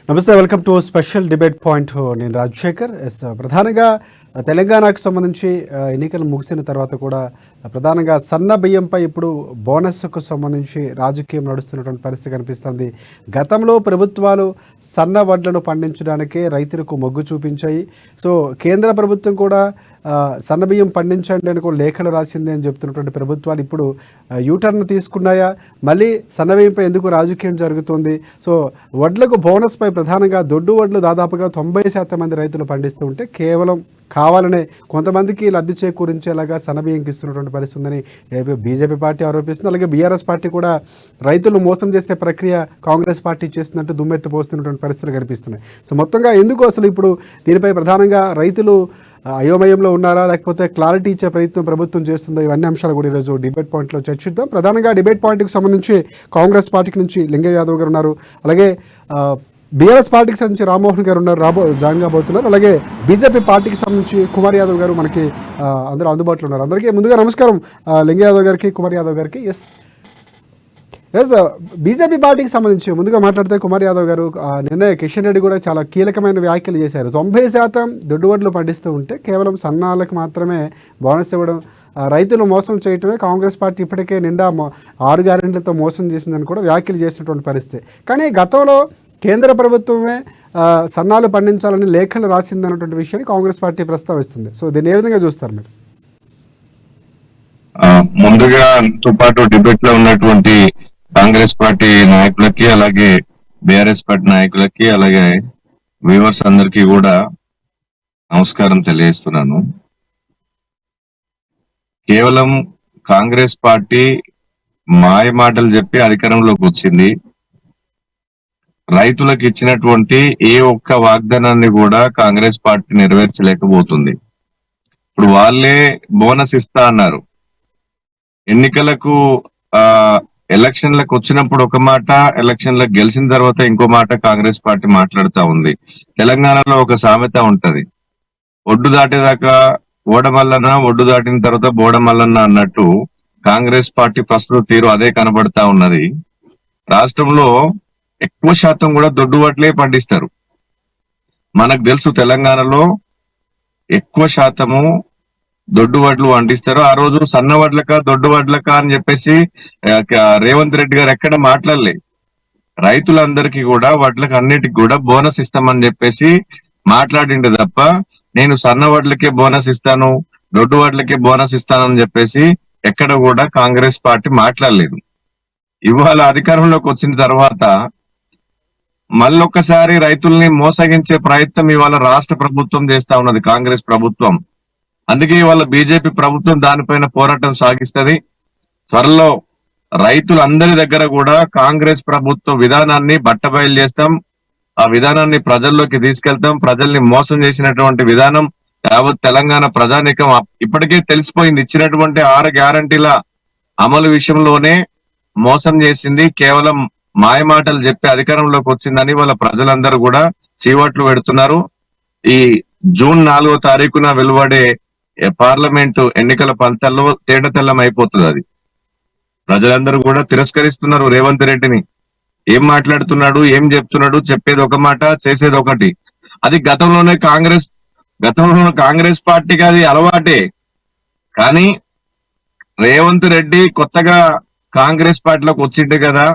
నమస్తే, welcome to special debate point. నేను రాజశేఖర్. ప్రధానంగా తెలంగాణకు సంబంధించి ఎన్నికలు ముగిసిన తర్వాత కూడా ప్రధానంగా సన్న బియ్యంపై ఇప్పుడు బోనస్కు సంబంధించి రాజకీయం నడుస్తున్నటువంటి పరిస్థితి కనిపిస్తుంది. గతంలో ప్రభుత్వాలు సన్న వడ్లను పండించడానికే రైతులకు మొగ్గు చూపించాయి. సో కేంద్ర ప్రభుత్వం కూడా సన్న బియ్యం పండించండి అని కూడా లేఖలు రాసింది అని చెప్తున్నటువంటి ప్రభుత్వాలు ఇప్పుడు యూటర్న్ తీసుకున్నాయా? మళ్ళీ సన్న బియ్యంపై ఎందుకు రాజకీయం జరుగుతుంది? సో వడ్లకు బోనస్పై ప్రధానంగా దొడ్డు వడ్లు దాదాపుగా 90% మంది రైతులు పండిస్తూ ఉంటే కేవలం కావాలనే కొంతమందికి లబ్ధి చేకూరించేలాగా సన్నబియ్యంకి ఇస్తున్నటువంటి పరిస్థితి ఉందని బీజేపీ పార్టీ ఆరోపిస్తుంది. అలాగే బీఆర్ఎస్ పార్టీ కూడా రైతులు మోసం చేసే ప్రక్రియ కాంగ్రెస్ పార్టీ చేస్తున్నట్టు దుమ్మెత్తి పోస్తున్నటువంటి పరిస్థితులు కనిపిస్తున్నాయి. సో మొత్తంగా ఎందుకు అసలు ఇప్పుడు దీనిపై ప్రధానంగా రైతులు అయోమయంలో ఉన్నారా, లేకపోతే క్లారిటీ ఇచ్చే ప్రయత్నం ప్రభుత్వం చేస్తుందో, ఇవన్నీ అంశాలు కూడా ఈరోజు డిబేట్ పాయింట్లో చర్చిద్దాం. ప్రధానంగా డిబేట్ పాయింట్కి సంబంధించి కాంగ్రెస్ పార్టీకి నుంచి లింగయ్య యాదవ్ గారు ఉన్నారు, అలాగే బీఆర్ఎస్ పార్టీకి సంబంధించి రామ్మోహన్ గారు ఉన్నారు, జాయిన్ కాబోతున్నారు. అలాగే బీజేపీ పార్టీకి సంబంధించి కుమార్ యాదవ్ గారు మనకి అందరూ అందుబాటులో ఉన్నారు. అందరికీ ముందుగా నమస్కారం, లింగయ్య యాదవ్ గారికి, కుమార్ యాదవ్ గారికి. ఎస్ బీజేపీ పార్టీకి సంబంధించి ముందుగా మాట్లాడితే కుమార్ యాదవ్ గారు నిన్న కిషన్ రెడ్డి కూడా చాలా కీలకమైన వ్యాఖ్యలు చేశారు. 90% దొడ్డువడ్లు పండిస్తూ ఉంటే కేవలం సన్నాలకు మాత్రమే బోనస్ ఇవ్వడం, రైతులు మోసం చేయటమే కాంగ్రెస్ పార్టీ ఇప్పటికే నిండా 6 గ్యారెంటీలతో మోసం చేసిందని కూడా వ్యాఖ్యలు చేసినటువంటి పరిస్థితి. కానీ గతంలో కేంద్ర ప్రభుత్వమే సన్నాలు పండించాలని లేఖలు రాసిందన్నటువంటి విషయాన్ని కాంగ్రెస్ పార్టీ ప్రస్తావిస్తుంది. సో దీన్ని ఏ విధంగా చూస్తారు మీరు? ముందుగా తో పాటు డిబేట్ లో ఉన్నటువంటి కాంగ్రెస్ పార్టీ నాయకులకి, అలాగే బీఆర్ఎస్ పార్టీ నాయకులకి, అలాగే వ్యూవర్స్ అందరికీ కూడా నమస్కారం తెలియజేస్తున్నాను. కేవలం కాంగ్రెస్ పార్టీ మాయ మాటలు చెప్పి అధికారంలోకి వచ్చింది. రైతులకు ఇచ్చినటువంటి ఏ ఒక్క వాగ్దానాన్ని కూడా కాంగ్రెస్ పార్టీ నెరవేర్చలేకపోతుంది. ఇప్పుడు వాళ్ళే బోనస్ ఇస్తా అన్నారు. ఎన్నికలకు ఎలక్షన్లకు వచ్చినప్పుడు ఒక మాట, ఎలక్షన్లకు గెలిచిన తర్వాత ఇంకో మాట కాంగ్రెస్ పార్టీ మాట్లాడుతూ ఉంది. తెలంగాణలో ఒక సామెత ఉంటది, ఒడ్డు దాటేదాకా ఓడమల్లన్న, ఒడ్డు దాటిన తర్వాత బోడమల్లన్న అన్నట్టు కాంగ్రెస్ పార్టీ ప్రస్తుత తీరు అదే కనబడతా ఉన్నది. రాష్ట్రంలో ఎక్కువ శాతం కూడా దొడ్డు వడ్లే పండిస్తారు. మనకు తెలుసు తెలంగాణలో ఎక్కువ శాతము దొడ్డు వడ్లు పండిస్తారు. ఆ రోజు సన్న వడ్లక దొడ్డు వడ్లక అని చెప్పేసి రేవంత్ రెడ్డి గారు ఎక్కడ మాట్లాడలే. రైతులందరికీ కూడా వడ్లకు అన్నిటికి కూడా బోనస్ ఇస్తామని చెప్పేసి మాట్లాడిండు తప్ప, నేను సన్న వడ్లకే బోనస్ ఇస్తాను, దొడ్డు వడ్లకే బోనస్ ఇస్తానని చెప్పేసి ఎక్కడ కూడా కాంగ్రెస్ పార్టీ మాట్లాడలేదు. ఇవాళ అధికారంలోకి వచ్చిన తర్వాత మళ్ళొక్కసారి రైతుల్ని మోసగించే ప్రయత్నం ఇవాళ రాష్ట్ర ప్రభుత్వం చేస్తా ఉన్నది, కాంగ్రెస్ ప్రభుత్వం. అందుకే ఇవాళ బీజేపీ ప్రభుత్వం దానిపైన పోరాటం సాగిస్తది. త్వరలో రైతులందరి దగ్గర కూడా కాంగ్రెస్ ప్రభుత్వ విధానాన్ని బట్టబయలు చేస్తాం. ఆ విధానాన్ని ప్రజల్లోకి తీసుకెళ్తాం. ప్రజల్ని మోసం చేసినటువంటి విధానం యావత్ తెలంగాణ ప్రజానీకం ఇప్పటికే తెలిసిపోయింది. ఇచ్చినటువంటి 6 గ్యారంటీల అమలు విషయంలోనే మోసం చేసింది, కేవలం మాయమాటలు చెప్పి అధికారంలోకి వచ్చిందని వాళ్ళ ప్రజలందరూ కూడా చీవట్లు పెడుతున్నారు. ఈ జూన్ 4వ తారీఖున వెలువడే పార్లమెంటు ఎన్నికల ఫలితాల్లో తేటతెల్లం అయిపోతుంది. అది ప్రజలందరూ కూడా తిరస్కరిస్తున్నారు రేవంత్ రెడ్డిని. ఏం మాట్లాడుతున్నాడు, ఏం చెప్తున్నాడు, చెప్పేది ఒక మాట, చేసేది ఒకటి. అది గతంలో కాంగ్రెస్ పార్టీకి అది అలవాటే. కానీ రేవంత్ రెడ్డి కొత్తగా కాంగ్రెస్ పార్టీలోకి వచ్చిండే కదా,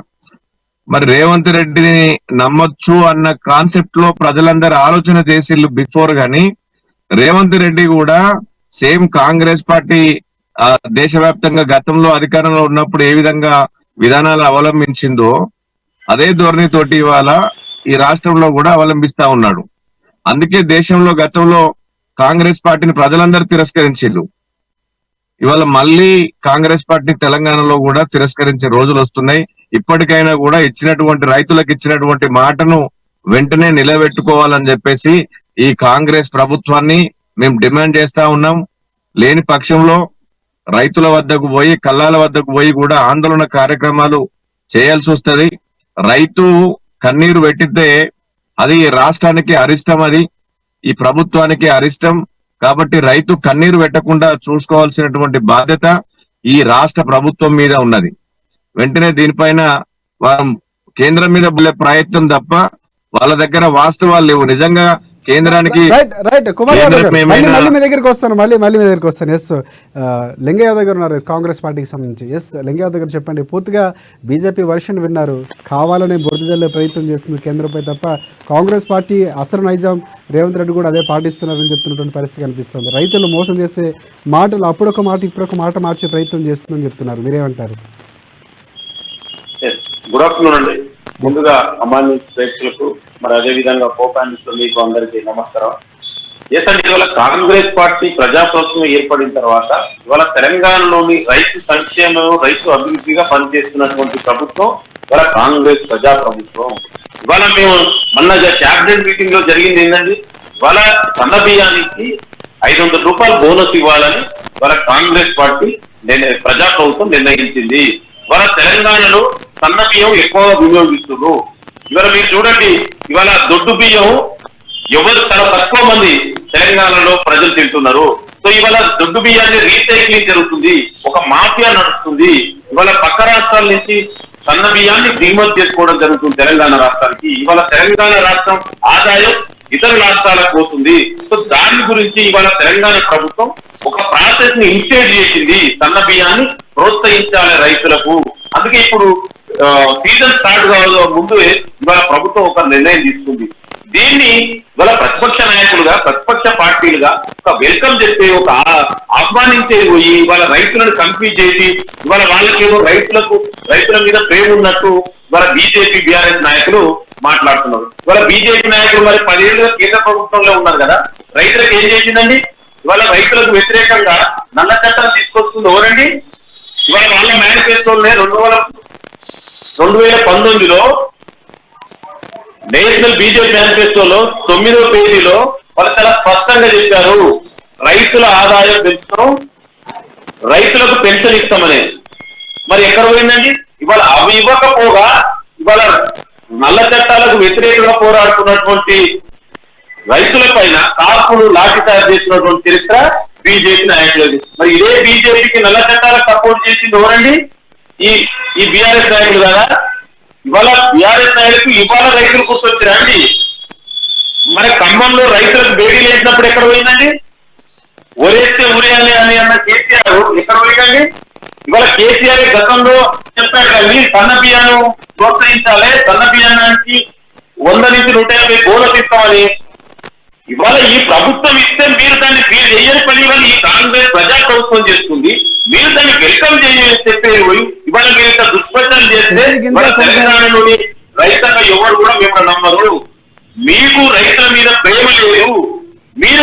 మరి రేవంత్ రెడ్డిని నమ్మొచ్చు అన్న కాన్సెప్ట్ లో ప్రజలందరూ ఆలోచన చేసిళ్ళు బిఫోర్. గాని రేవంత్ రెడ్డి కూడా సేమ్ కాంగ్రెస్ పార్టీ దేశవ్యాప్తంగా గతంలో అధికారంలో ఉన్నప్పుడు ఏ విధంగా విధానాలు అవలంబించిందో అదే ధోరణితోటి ఇవాళ ఈ రాష్ట్రంలో కూడా అవలంబిస్తా ఉన్నాడు. అందుకే దేశంలో గతంలో కాంగ్రెస్ పార్టీని ప్రజలందరూ తిరస్కరించిళ్ళు. ఇవాళ మళ్ళీ కాంగ్రెస్ పార్టీ తెలంగాణలో కూడా తిరస్కరించే రోజులు వస్తున్నాయి. ఇప్పటికైనా కూడా ఇచ్చినటువంటి రైతులకు ఇచ్చినటువంటి మాటను వెంటనే నిలబెట్టుకోవాలని చెప్పేసి ఈ కాంగ్రెస్ ప్రభుత్వాన్ని మేము డిమాండ్ చేస్తా ఉన్నాం. లేని పక్షంలో రైతుల వద్దకు పోయి, కల్లాల వద్దకు పోయి కూడా ఆందోళన కార్యక్రమాలు చేయాల్సి వస్తుంది. రైతు కన్నీరు పెట్టితే అది రాష్ట్రానికి అరిష్టం, అది ఈ ప్రభుత్వానికి అరిష్టం. కాబట్టి రైతు కన్నీరు పెట్టకుండా చూసుకోవాల్సినటువంటి బాధ్యత ఈ రాష్ట్ర ప్రభుత్వం మీద ఉన్నది. వెంటనే దీనిపైన కేంద్రం మీద ప్రయత్నం తప్ప వాళ్ళ దగ్గర వాస్తవాలు లేవు. నిజంగా కేంద్రానికి రైట్ కుమార్ యాదవ్ గారు కేంద్రం మళ్ళీ ఏమైనా మీ దగ్గరికి వస్తాను మళ్ళీ మీ దగ్గరికి వస్తాను. ఎస్ లింగ యాదవ్ గారు ఉన్నారు కాంగ్రెస్ పార్టీకి సంబంధించి. ఎస్ లింగ యాదవ్ గారు చెప్పండి, పూర్తిగా బీజేపీ వర్షన్ విన్నారు, కావాలనే బురద జల్లే ప్రయత్నం చేస్తుంది కేంద్రంపై తప్ప కాంగ్రెస్ పార్టీ అసలు నైజాం రేవంత్ రెడ్డి కూడా అదే పాటిస్తున్నారని చెప్తున్నటువంటి పరిస్థితి కనిపిస్తుంది. రైతులు మోసం చేసే మాటలు అప్పుడొక మాట ఇప్పుడొక మాట మార్చే ప్రయత్నం చేస్తుందని చెప్తున్నారు, మీరేమంటారు? గుడ్ ఆఫ్టర్నూన్ అండి. ముందుగా అమ్మాని ప్రేక్షకులకు మరి అదే విధంగా కోపానిస్టులు మీకు అందరికీ నమస్కారం. ఏసండి, ఇవాళ కాంగ్రెస్ పార్టీ ప్రజాప్రభుత్వం ఏర్పడిన తర్వాత ఇవాళ తెలంగాణలోని రైతు సంక్షేమం రైతు అభివృద్ధిగా పనిచేస్తున్నటువంటి ప్రభుత్వం ఇవాళ కాంగ్రెస్ ప్రజాప్రభుత్వం. ఇవాళ మేము మొన్న క్యాబినెట్ మీటింగ్ లో జరిగింది ఏంటండి, ఇవాళ సన్న బియ్యానికి 500 రూపాయలు బోనస్ ఇవ్వాలని ఇవాళ కాంగ్రెస్ పార్టీ ప్రజాప్రభుత్వం నిర్ణయించింది. ఇవాళ తెలంగాణలో సన్న బియ్యం ఎక్కువగా వినియోగిస్తున్నారు. ఇవాళ మీరు చూడండి, ఇవాళ దొడ్డు బియ్యం ఎవరు చాలా తక్కువ మంది తెలంగాణలో ప్రజలు తింటున్నారు. సో ఇవాళ దొడ్డు బియ్యాన్ని రీసైక్లింగ్ జరుగుతుంది, ఒక మాఫియా నడుస్తుంది. ఇవాళ పక్క రాష్ట్రాల నుంచి సన్న బియ్యాన్ని దిగుమతి చేసుకోవడం జరుగుతుంది తెలంగాణ రాష్ట్రానికి. ఇవాళ తెలంగాణ రాష్ట్రం ఆదాయం ఇతర రాష్ట్రాలకు పోతుంది. సో దాని గురించి ఇవాళ తెలంగాణ ప్రభుత్వం ఒక ప్రాసెస్ ని ఇనిషియేట్ చేసింది, సన్న బియ్యాన్ని ప్రోత్సహించాలి రైతులకు. అందుకే ఇప్పుడు సీజన్ స్టార్ట్ కావడం ముందు ఇవాళ ప్రభుత్వం ఒక నిర్ణయం తీసుకుంది. దీన్ని ఇవాళ ప్రతిపక్ష నాయకులుగా ప్రతిపక్ష పార్టీలుగా ఒక వెల్కమ్ చెప్పి ఒక ఆహ్వానించే పోయి ఇవాళ రైతులను కన్ఫ్యూజ్ చేసి ఇవాళ వాళ్ళకేమో రైతుల మీద ప్రేమ ఉన్నట్టు ఇవాళ బీజేపీ బీఆర్ఎస్ నాయకులు మాట్లాడుతున్నారు. ఇవాళ బీజేపీ నాయకులు మరి 10 ఏళ్ళుగా కేంద్ర ప్రభుత్వంలో ఉన్నారు కదా, రైతులకు ఏం చేసిందండి? ఇవాళ రైతులకు వ్యతిరేకంగా నల్ల చట్టాలు తీసుకొస్తుంది ఎవరండి? ఇవాళ వాళ్ళ మేనిఫెస్టోనే 2019లో నేషనల్ బీజేపీ మేనిఫెస్టోలో 9వ పేజీలో వాళ్ళు చాలా స్పష్టంగా చెప్పారు, రైతుల ఆదాయం పెంచుతాం, రైతులకు పెన్షన్ ఇస్తామని. మరి ఎక్కడ పోయిందండి? ఇవాళ అవి ఇవ్వకపోగా ఇవాళ నల్ల చట్టాలకు వ్యతిరేకంగా పోరాడుతున్నటువంటి రైతుల పైన కాపులు లాఠీచార్జ్ చేసినటువంటి చరిత్ర బీజేపీ నాయకులది. మరి ఇదే బీజేపీకి నల్ల చట్టాలకు సపోర్ట్ చేసింది ఎవరండి? ఈ బీఆర్ఎస్ నాయకులు కదా. ఇవాళ బీఆర్ఎస్ నాయకులు ఇవాళ రైతులు గుర్తొచ్చారా అండి? మరి ఖమ్మంలో రైతులకు బేడీ లేచినప్పుడు ఎక్కడ పోయిందండి? ఒరేస్తే ఉరేయాలి అని అన్న కేసీఆర్ ఎక్కడ పోయిందండి? ఇవాళ కేసీఆర్ గతంలో చెప్పాడు కానీ సన్న బియ్యాన్ని ప్రోత్సహించాలి, సన్న బియ్యానికి 100 నుంచి 150 బోనస్ ఇస్తామని. ఇవాళ ఈ ప్రభుత్వం ఇస్తే మీరు దాన్ని చేయని పని ఇవాళ ఈ కాంగ్రెస్ ప్రజా ప్రభుత్వం చేస్తుంది. మీరు దాన్ని వెల్కమ్ చేయని చెప్పే ఇవాళ మీరు ఇంత దుష్ప్రచారం చేస్తే తెలంగాణలోని రైతాంగ ఎవరు కూడా మిమ్మల్ని నమ్మరు. మీకు రైతుల మీద ప్రేమ లేదు. మీరు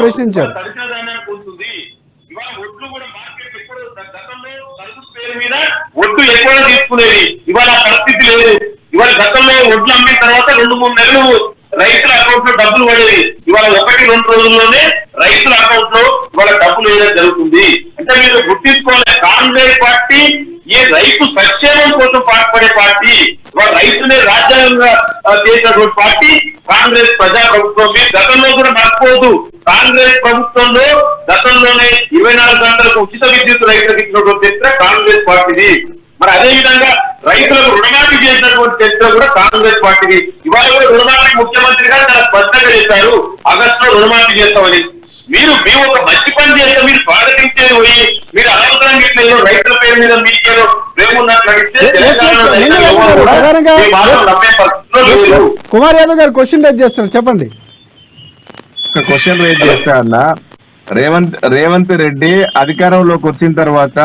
ప్రశ్నించారు. ఒడ్డు ఎక్కువగా తీసుకునేది, ఇవాళ పరిస్థితి లేదు. ఇవాళ గతంలో ఒడ్లు అమ్మిన తర్వాత 2-3 నెలలు రైతుల అకౌంట్ లో డబ్బులు పడేది. ఇవాళ 1-2 రోజుల్లోనే రైతుల అకౌంట్ లో ఇవాళ డబ్బులు వేయడం జరుగుతుంది. అంటే మీరు గుర్తించుకోవాలి, కాంగ్రెస్ పార్టీ ఈ రైతు సంక్షేమం కోసం పాటుపడే పార్టీ, ఇవాళ రైతునే రాజ్యాంగంగా చేసినటువంటి పార్టీ కాంగ్రెస్ ప్రజా ప్రభుత్వం. మీరు గతంలో కూడా మర్చిపోవద్దు, కాంగ్రెస్ ప్రభుత్వంలో గతంలోనే 24 గంటలకు ఉచిత విద్యుత్ రైతులకు ఇచ్చినటువంటి చరిత్ర కాంగ్రెస్ పార్టీది. మరి అదే విధంగా రైతులకు రుణమాఫీ చేసినటువంటి చరిత్ర కూడా కాంగ్రెస్ పార్టీది. ఇవాళ కూడా రుణమాఫీ ముఖ్యమంత్రి గారు చాలా స్పష్టంగా చెప్పారు, ఆగస్టులో రుణమాఫీ చేస్తామని. మీరు ఒక మంచి పని చేస్తే మీరు స్వాగతించే పోయి మీరు అనవసరంగా ఇట్లా రైతుల పేరు మీద మీకేదో ప్రేమున్నట్లు కుమార్ యాదవ్ గారు క్వశ్చన్ రైజ్ చేస్తారు, చెప్పండి. క్వశ్చన్ రైజ్ చేస్తా అన్న, రేవంత్ రెడ్డి అధికారంలోకి వచ్చిన తర్వాత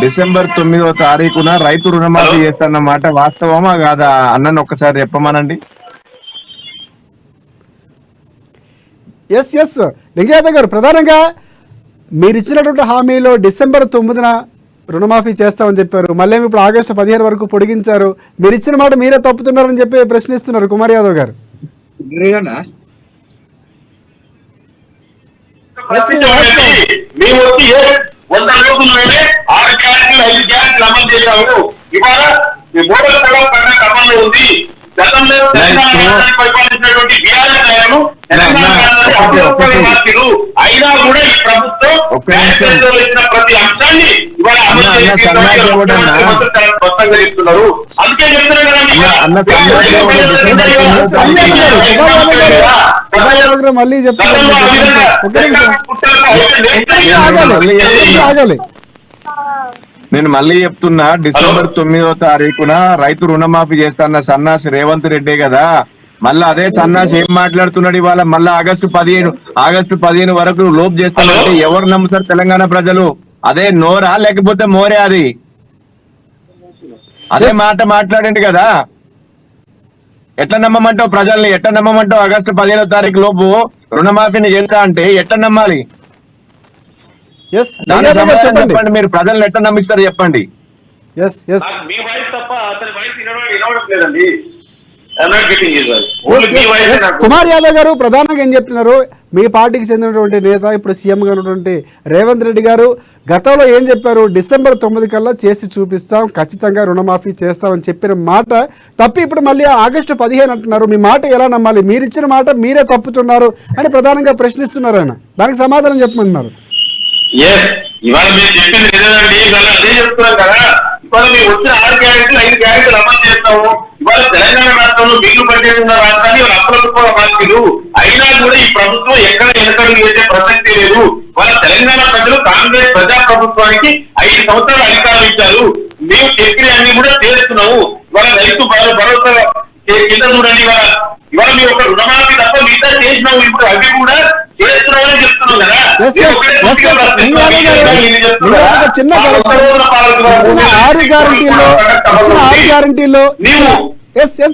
డిసెంబర్ 9వ తారీఖున రైతు రుణమాఫీ చేస్తారన్నమాట వాస్తవమా కాదా అన్నని ఒక్కసారి చెప్పమనండి. ఎస్ లింగయాదవ్ గారు, ప్రధానంగా మీరు ఇచ్చినటువంటి హామీలో డిసెంబర్ 9న రుణమాఫీ చేస్తామని చెప్పారు, మళ్ళీ ఇప్పుడు ఆగస్టు 15 వరకు పొడిగించారు. మీరు ఇచ్చిన మాట మీరే తప్పుతున్నారని చెప్పి ప్రశ్నిస్తున్నారు కుమార్ యాదవ్ గారు. మేము వచ్చి 100 రోజుల్లోనే 6 గ్యారెంటీలు 5 గ్యారెంటీలు అమలు చేశాము. ఇవాళ మోడల్ కూడా పండుగ క్రమంలో ఉంది. గతంలో తెలంగాణ రాష్ట్రాన్ని పరిపాలించినటువంటి బీఆర్ఎస్ ఆయనను అయినా కూడా ఈ ప్రభుత్వం ఇచ్చిన ప్రతి అంశాన్ని ఇవాళ స్పష్టంగా చెప్తున్నారు. అందుకే మళ్ళీ నేను మళ్ళీ చెప్తున్నా, డిసెంబర్ 9వ తారీఖున రైతు రుణమాఫీ చేస్తాన్న సన్నాసి రేవంత్ రెడ్డి కదా. మళ్ళా అదే సన్నాసి ఏం మాట్లాడుతున్నాడు ఇవాళ? మళ్ళా ఆగస్టు 15 వరకు లోపు చేస్తానంటే ఎవరు నమ్ముతారు తెలంగాణ ప్రజలు? అదే నోరా లేకపోతే మోరే? అది అదే మాట మాట్లాడండి కదా. ఎట్లా నమ్మమంటావు ప్రజల్ని? ఎట్లా నమ్మమంటావు? ఆగస్టు 15వ తారీఖు లోపు రుణమాఫీని చేస్తా అంటే ఎట్లా నమ్మాలి? చెప్పండి, మీరు ప్రజల్ని ఎట్లా నమ్మిస్తారు చెప్పండి. మీ వాయిస్ తప్ప అతని వాయిస్ వినవట్లేదండి. కుమార్ యాదవ్ గారు ప్రధానంగా ఏం చెప్తున్నారు? మీ పార్టీకి చెందినటువంటి నేత, ఇప్పుడు సీఎం గా ఉన్నటువంటి రేవంత్ రెడ్డి గారు గతంలో ఏం చెప్పారు? డిసెంబర్ 9 కల్లా చేసి చూపిస్తాం, ఖచ్చితంగా రుణమాఫీ చేస్తామని చెప్పిన మాట తప్పి ఇప్పుడు మళ్ళీ ఆగస్టు 15 అంటున్నారు. మీ మాట ఎలా నమ్మాలి? మీరు ఇచ్చిన మాట మీరే తప్పుతున్నారు అని ప్రధానంగా ప్రశ్నిస్తున్నారు ఆయన. దానికి సమాధానం చెప్పమంటున్నారు. ఇవాళ మీరు చెప్పింది నిజమండి. ఇవాళ అదే చెప్తున్నాం కదా. ఇవాళ మీరు వచ్చిన 6 గ్యారెంటీలు 5 గ్యారెంటీలు అమలు చేస్తాము. ఇవాళ తెలంగాణ రాష్ట్రంలో బిల్లు పనిచేస్తున్న రాష్ట్రాన్ని అప్పుల మార్పులు అయినా కూడా ఈ ప్రభుత్వం ఎక్కడ వెనకడుగు వేసే ప్రసక్తి లేదు. వాళ్ళ తెలంగాణ ప్రజలు కాంగ్రెస్ ప్రజా ప్రభుత్వానికి 5 సంవత్సరాలు అధికారం ఇచ్చారు. మేము చెప్పిన అన్ని కూడా చేస్తున్నాము. ఇవాళ రైతు భరోసా కింద చూడండి. ఇవాళ మీరు ఒక రుణమాఫీ తప్ప మిగతా చేసినాము. ఇప్పుడు అవి కూడా చేస్తున్నామని చెప్తున్నాం కదా. చిన్న 6 గ్యారెంటీలో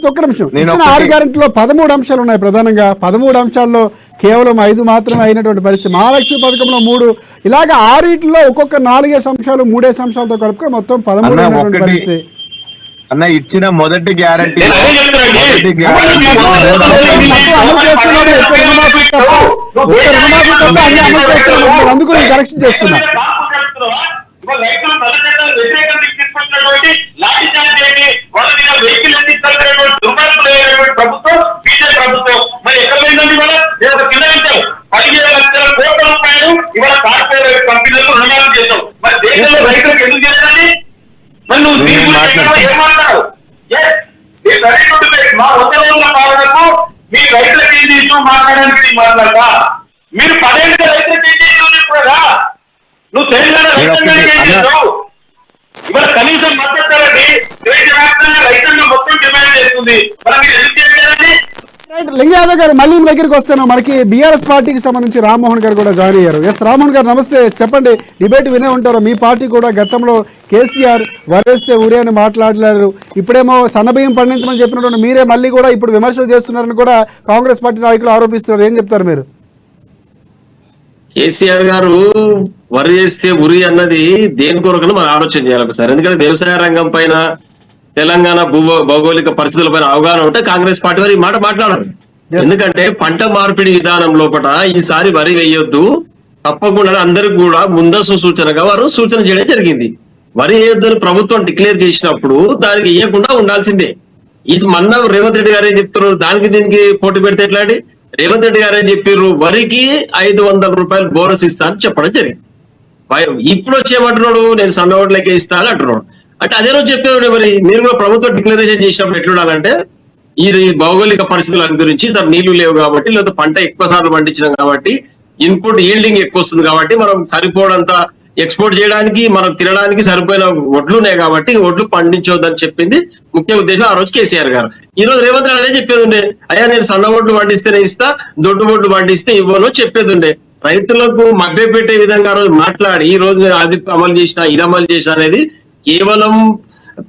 ఒక్క నిమిషం, ఇచ్చిన 6 గ్యారెంటీలో 13 అంశాలు ఉన్నాయి. ప్రధానంగా 13 అంశాల్లో కేవలం 5 మాత్రమే అయినటువంటి పరిస్థితి. మహాలక్ష్మి పథకంలో 3, ఇలాగ 6 ఒక్కొక్క 4 అంశాలు 3 అంశాలతో కలుపుకొని మొత్తం 13 అయినటువంటి పరిస్థితి. అన్న ఇచ్చిన మొదటి గ్యారెంటీ అందుకు నేను కరెక్షన్ చేస్తున్నా. ప్రభుత్వం బీజేపీ ప్రభుత్వం మరి ఎక్కడ పోయిందండి? ఇవాళ 15 లక్షల కోట్ల రూపాయలు ఇవాళ కార్పొరేట్ కంపెనీలకు రుణమాఫీ చేస్తాం. మరి దేశంలో రైతులకు ఎందుకు చేస్తుంది? మరి నువ్వు ఏమంటావు? మా ఉద్యోగుల పాలనకు మీ రైతులకు ఏం చేసావు మాట్లాడడానికి మాట్లాడతా? మీరు 10 ఏళ్ళ రైతులకు ఏం చేసావు కూడా? నువ్వు తెలంగాణ రైతాంగానికి ఏం చేసావు? ఇవాళ కనీసం మద్దతు ధరని దేశవ్యాప్తంగా రైతాంగం మొత్తం డిమాండ్ చేస్తుంది. మరి మీరు ఎందుకు చేయాలండి? లింగయాదవ్ గారు, మళ్ళీ మీ దగ్గరికి వస్తాను. మనకి బీఆర్ఎస్ పార్టీకి సంబంధించి రామ్మోహన్ గారు కూడా జాయిన్ అయ్యారు. రామ్మోహన్ గారు నమస్తే. చెప్పండి, డిబేట్ వినే ఉంటారు. మీ పార్టీ కూడా గతంలో కేసీఆర్ వరేస్తే ఊరే అని మాట్లాడలేరు, ఇప్పుడేమో సన్నబియ్యం పండించమని చెప్పినటువంటి మీరే మళ్ళీ కూడా ఇప్పుడు విమర్శలు చేస్తున్నారని కూడా కాంగ్రెస్ పార్టీ నాయకులు ఆరోపిస్తున్నారు. ఏం చెప్తారు మీరు? కేసీఆర్ గారు వరి చేస్తే ఉరి అన్నది దేని కొరకని మనం ఆలోచన చేయాలి ఒకసారి. ఎందుకంటే వ్యవసాయ రంగం పైన, తెలంగాణ భౌగోళిక పరిస్థితుల పైన అవగాహన ఉంటే కాంగ్రెస్ పార్టీ వారు ఈ మాట మాట్లాడారు. ఎందుకంటే పంట మార్పిడి విధానం లోపల ఈసారి వరి వేయొద్దు, తప్పకుండా అందరికి కూడా ముందస్తు సూచనగా వారు సూచన చేయడం జరిగింది. వరి వేయొద్దని ప్రభుత్వం డిక్లేర్ చేసినప్పుడు దానికి వేయకుండా ఉండాల్సిందే. ఈ మొన్న రేవంత్ రెడ్డి గారు ఏం చెప్తున్నారు? దానికి దీనికి పోటీ పెడితే ఎట్లా అండి? రేవంత్ రెడ్డి గారు ఏం చెప్పారు? వరికి 500 రూపాయలు బోనస్ ఇస్తా అని చెప్పడం జరిగింది. ఇప్పుడు వచ్చేమంటున్నాడు, నేను సన్న ఓట్లకే ఇస్తా అని అంటున్నాడు. అంటే అదే రోజు చెప్పారు. మరి మీరు కూడా ప్రభుత్వం డిక్లరేషన్ చేసినప్పుడు ఎట్లుండాలంటే, ఈ భౌగోళిక పరిస్థితుల గురించి దాని నీళ్లు లేవు కాబట్టి, లేదా పంట ఎక్కువ సార్లు పండించినాం కాబట్టి, ఇన్పుట్ ఈల్డింగ్ ఎక్కువ వస్తుంది కాబట్టి, మనం సరిపోవడంత ఎక్స్పోర్ట్ చేయడానికి, మనం తినడానికి సరిపోయిన వడ్లు ఉన్నాయి కాబట్టి వడ్లు పండించొద్దని చెప్పింది ముఖ్య ఉద్దేశం ఆ రోజు కేసీఆర్ గారు. ఈ రోజు రేవంత్ రెడ్డి అదే చెప్పేది ఉండే, అయ్యా నేను సన్న వడ్లు పండిస్తేనే ఇస్తా, దొడ్డు వడ్లు పండిస్తే ఇవ్వను చెప్పేది ఉండే. రైతులకు మభ్య పెట్టే విధంగా ఆ రోజు మాట్లాడి ఈ రోజు అది అమలు చేసిన, ఇది అమలు చేసిన అనేది కేవలం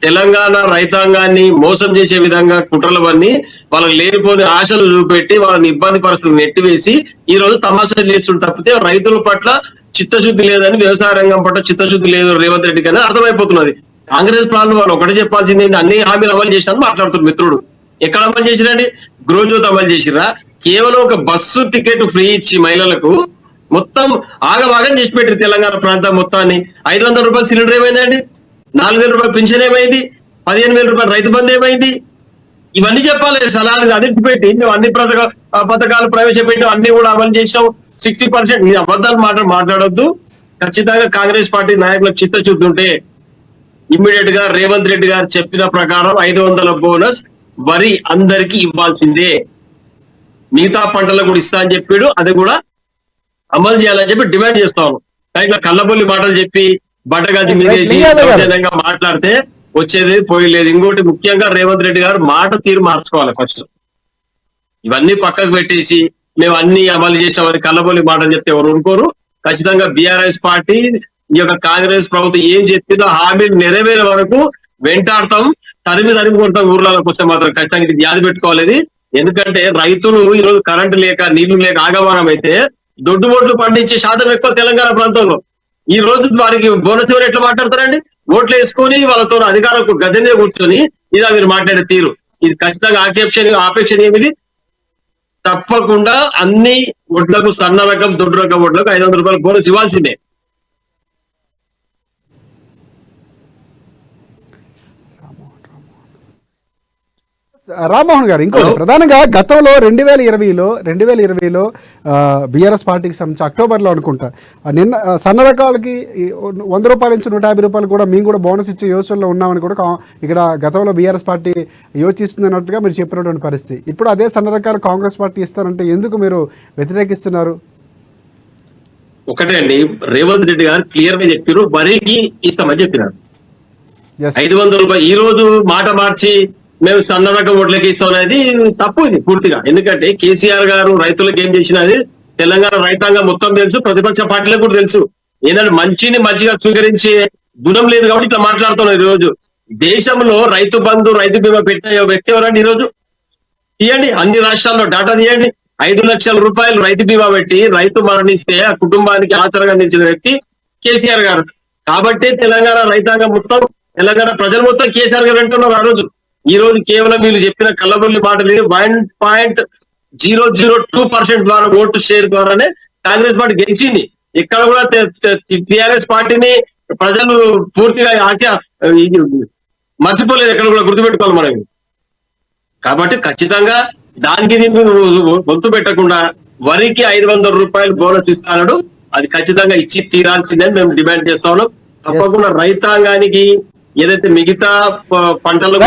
తెలంగాణ రైతాంగాన్ని మోసం చేసే విధంగా కుట్రలవన్నీ, వాళ్ళకి లేనిపోని ఆశలు చూపెట్టి వాళ్ళని ఇబ్బంది పరిస్థితులు నెట్టివేసి ఈ రోజు తమాషా చేస్తుంటే తప్పితే రైతుల పట్ల చిత్తశుద్ధి లేదని, వ్యవసాయ రంగం పట్ల చిత్తశుద్ధి లేదు రేవంత్ రెడ్డి కానీ అర్థమైపోతున్నది. కాంగ్రెస్ పాలన వాళ్ళు ఒకటే చెప్పాల్సింది, అన్ని హామీలు అమలు చేసినా మాట్లాడుతున్నారు మిత్రుడు. ఎక్కడ అమలు చేసిరండి? గృహజ్యోతి అమలు చేసిరా? కేవలం ఒక బస్సు టికెట్ ఫ్రీ ఇచ్చి మహిళలకు మొత్తం ఆగమాగం చేసి పెట్టారు తెలంగాణ ప్రాంతం మొత్తాన్ని. 500 రూపాయలు సిలిండర్ ఏమైందండి? 4,000 రూపాయలు పింఛన్ ఏమైంది? 15,000 రూపాయలు రైతు బంధు ఏమైంది? ఇవన్నీ చెప్పాలి. సలహాలు అన్నిటి పెట్టి మేము అన్ని పథకాలు ప్రవేశపెట్టి అన్ని కూడా అమలు చేసాం. 60% ఈ అబద్ధాలు మాట్లాడొద్దు. ఖచ్చితంగా కాంగ్రెస్ పార్టీ నాయకులకు చిత్తశుద్ధి ఉంటే ఇమ్మీడియట్ గా రేవంత్ రెడ్డి గారు చెప్పిన ప్రకారం 500 బోనస్ వరి అందరికి ఇవ్వాల్సిందే. మిగతా పంటలకు కూడా ఇస్తా అని చెప్పాడు. అది కూడా అమలు చేయాలని చెప్పి డిమాండ్ చేస్తాను. ఇట్లా కళ్ళబొల్లి మాటలు చెప్పి బట్టగాజి మీదేసి దౌర్జన్యంగా మాట్లాడితే వచ్చేది పోయలేదు. ఇంకోటి ముఖ్యంగా రేవంత్ రెడ్డి గారు మాట తీరు మార్చుకోవాలి. ఫస్ట్ ఇవన్నీ పక్కకు పెట్టేసి మేము అన్ని అమలు చేసామని కళ్ళబొల్లి మాటలు చెప్తే ఎవరు ఊరుకోరు. ఖచ్చితంగా బీఆర్ఎస్ పార్టీ ఈ యొక్క కాంగ్రెస్ ప్రభుత్వం ఏం చెప్పిందో హామీలు నెరవేరే వరకు వెంటాడతాం, తరిమి కొడతాం. ఊర్లలోకి వస్తే మాత్రం ఖచ్చితంగా ఇది వ్యాధి పెట్టుకోవాలి. ఎందుకంటే రైతులు ఈ రోజు కరెంటు లేక నీళ్లు లేక ఆగమానం అయితే దొడ్డు ఓట్లు పండించే శాతం ఎక్కువ తెలంగాణ ప్రాంతంలో. ఈ రోజు వారికి బోనస్ ఎవరు ఎట్లా మాట్లాడతారండి? ఓట్లు వేసుకొని వాళ్ళతో అధికారులకు గద్దె మీద కూర్చొని ఇదా మీరు మాట్లాడే తీరు. ఇది ఖచ్చితంగా ఆపేక్షణ ఏమిది? తప్పకుండా అన్ని ఒడ్లకు సన్న రకం దొడ్డు రకం ఒడ్లకు 500 రూపాయలు బోనస్ ఇవ్వాల్సిందే. రామ్మోహన్ గారు, ఇంకోటి ప్రధానంగా గతంలో 2020లో బీఆర్ఎస్ పార్టీకి సంబంధించి అక్టోబర్లో అనుకుంటా నిన్న సన్న రకాలకి 100 రూపాయల నుంచి 150 రూపాయలు కూడా మేము కూడా బోనస్ ఇచ్చే యోచనలో ఉన్నామని కూడా ఇక్కడ గతంలో బీఆర్ఎస్ పార్టీ యోచిస్తున్నట్టుగా మీరు చెప్పినటువంటి పరిస్థితి. ఇప్పుడు అదే సన్న రకాలు కాంగ్రెస్ పార్టీ ఇస్తారంటే ఎందుకు మీరు వ్యతిరేకిస్తున్నారు? ఒకటే అండి, రేవంత్ రెడ్డి గారు క్లియర్ గా చెప్పారు వరికి ఇస్తామని చెప్పినారు. 500 రూపాయలు ఈ రోజు మాట మార్చి మేము సన్న రకం ఓట్లకి ఇస్తాం అనేది తప్పు. ఇది పూర్తిగా. ఎందుకంటే కేసీఆర్ గారు రైతులకు ఏం చేసినది తెలంగాణ రైతాంగం మొత్తం తెలుసు, ప్రతిపక్ష పార్టీలకు కూడా తెలుసు. ఏంటంటే మంచిగా స్వీకరించే గుణం లేదు కాబట్టి ఇట్లా మాట్లాడుతున్నాం. ఈ రోజు దేశంలో రైతు బంధు రైతు బీమా పెట్టిన వ్యక్తి ఎవరండి? ఈ రోజు తీయండి, అన్ని రాష్ట్రాల్లో డాటా తీయండి. 5 లక్షల రూపాయలు రైతు బీమా పెట్టి రైతు మరణిస్తే ఆ కుటుంబానికి ఆచరణ అందించిన వ్యక్తి కేసీఆర్ గారు. కాబట్టి తెలంగాణ రైతాంగం మొత్తం, తెలంగాణ ప్రజలు మొత్తం కేసీఆర్ గారు అంటున్నారు. ఆ రోజు ఈ రోజు కేవలం వీళ్ళు చెప్పిన కళ్ళబొల్లి మాటలు 1.002% ద్వారా ఓటు షేర్ ద్వారానే కాంగ్రెస్ పార్టీ గెలిచింది. ఇక్కడ కూడా టిఆర్ఎస్ పార్టీని ప్రజలు పూర్తిగా మర్చిపోలేదు. ఎక్కడ కూడా గుర్తుపెట్టుకోవాలి మనం. కాబట్టి ఖచ్చితంగా దానికి వంతు పెట్టకుండా వరికి 500 రూపాయలు బోనస్ ఇస్తాడు. అది ఖచ్చితంగా ఇచ్చి తీరాల్సిందని మేము డిమాండ్ చేస్తా ఉన్నాం. తప్పకుండా రైతాంగానికి ఏదైతే మిగతా పంటలు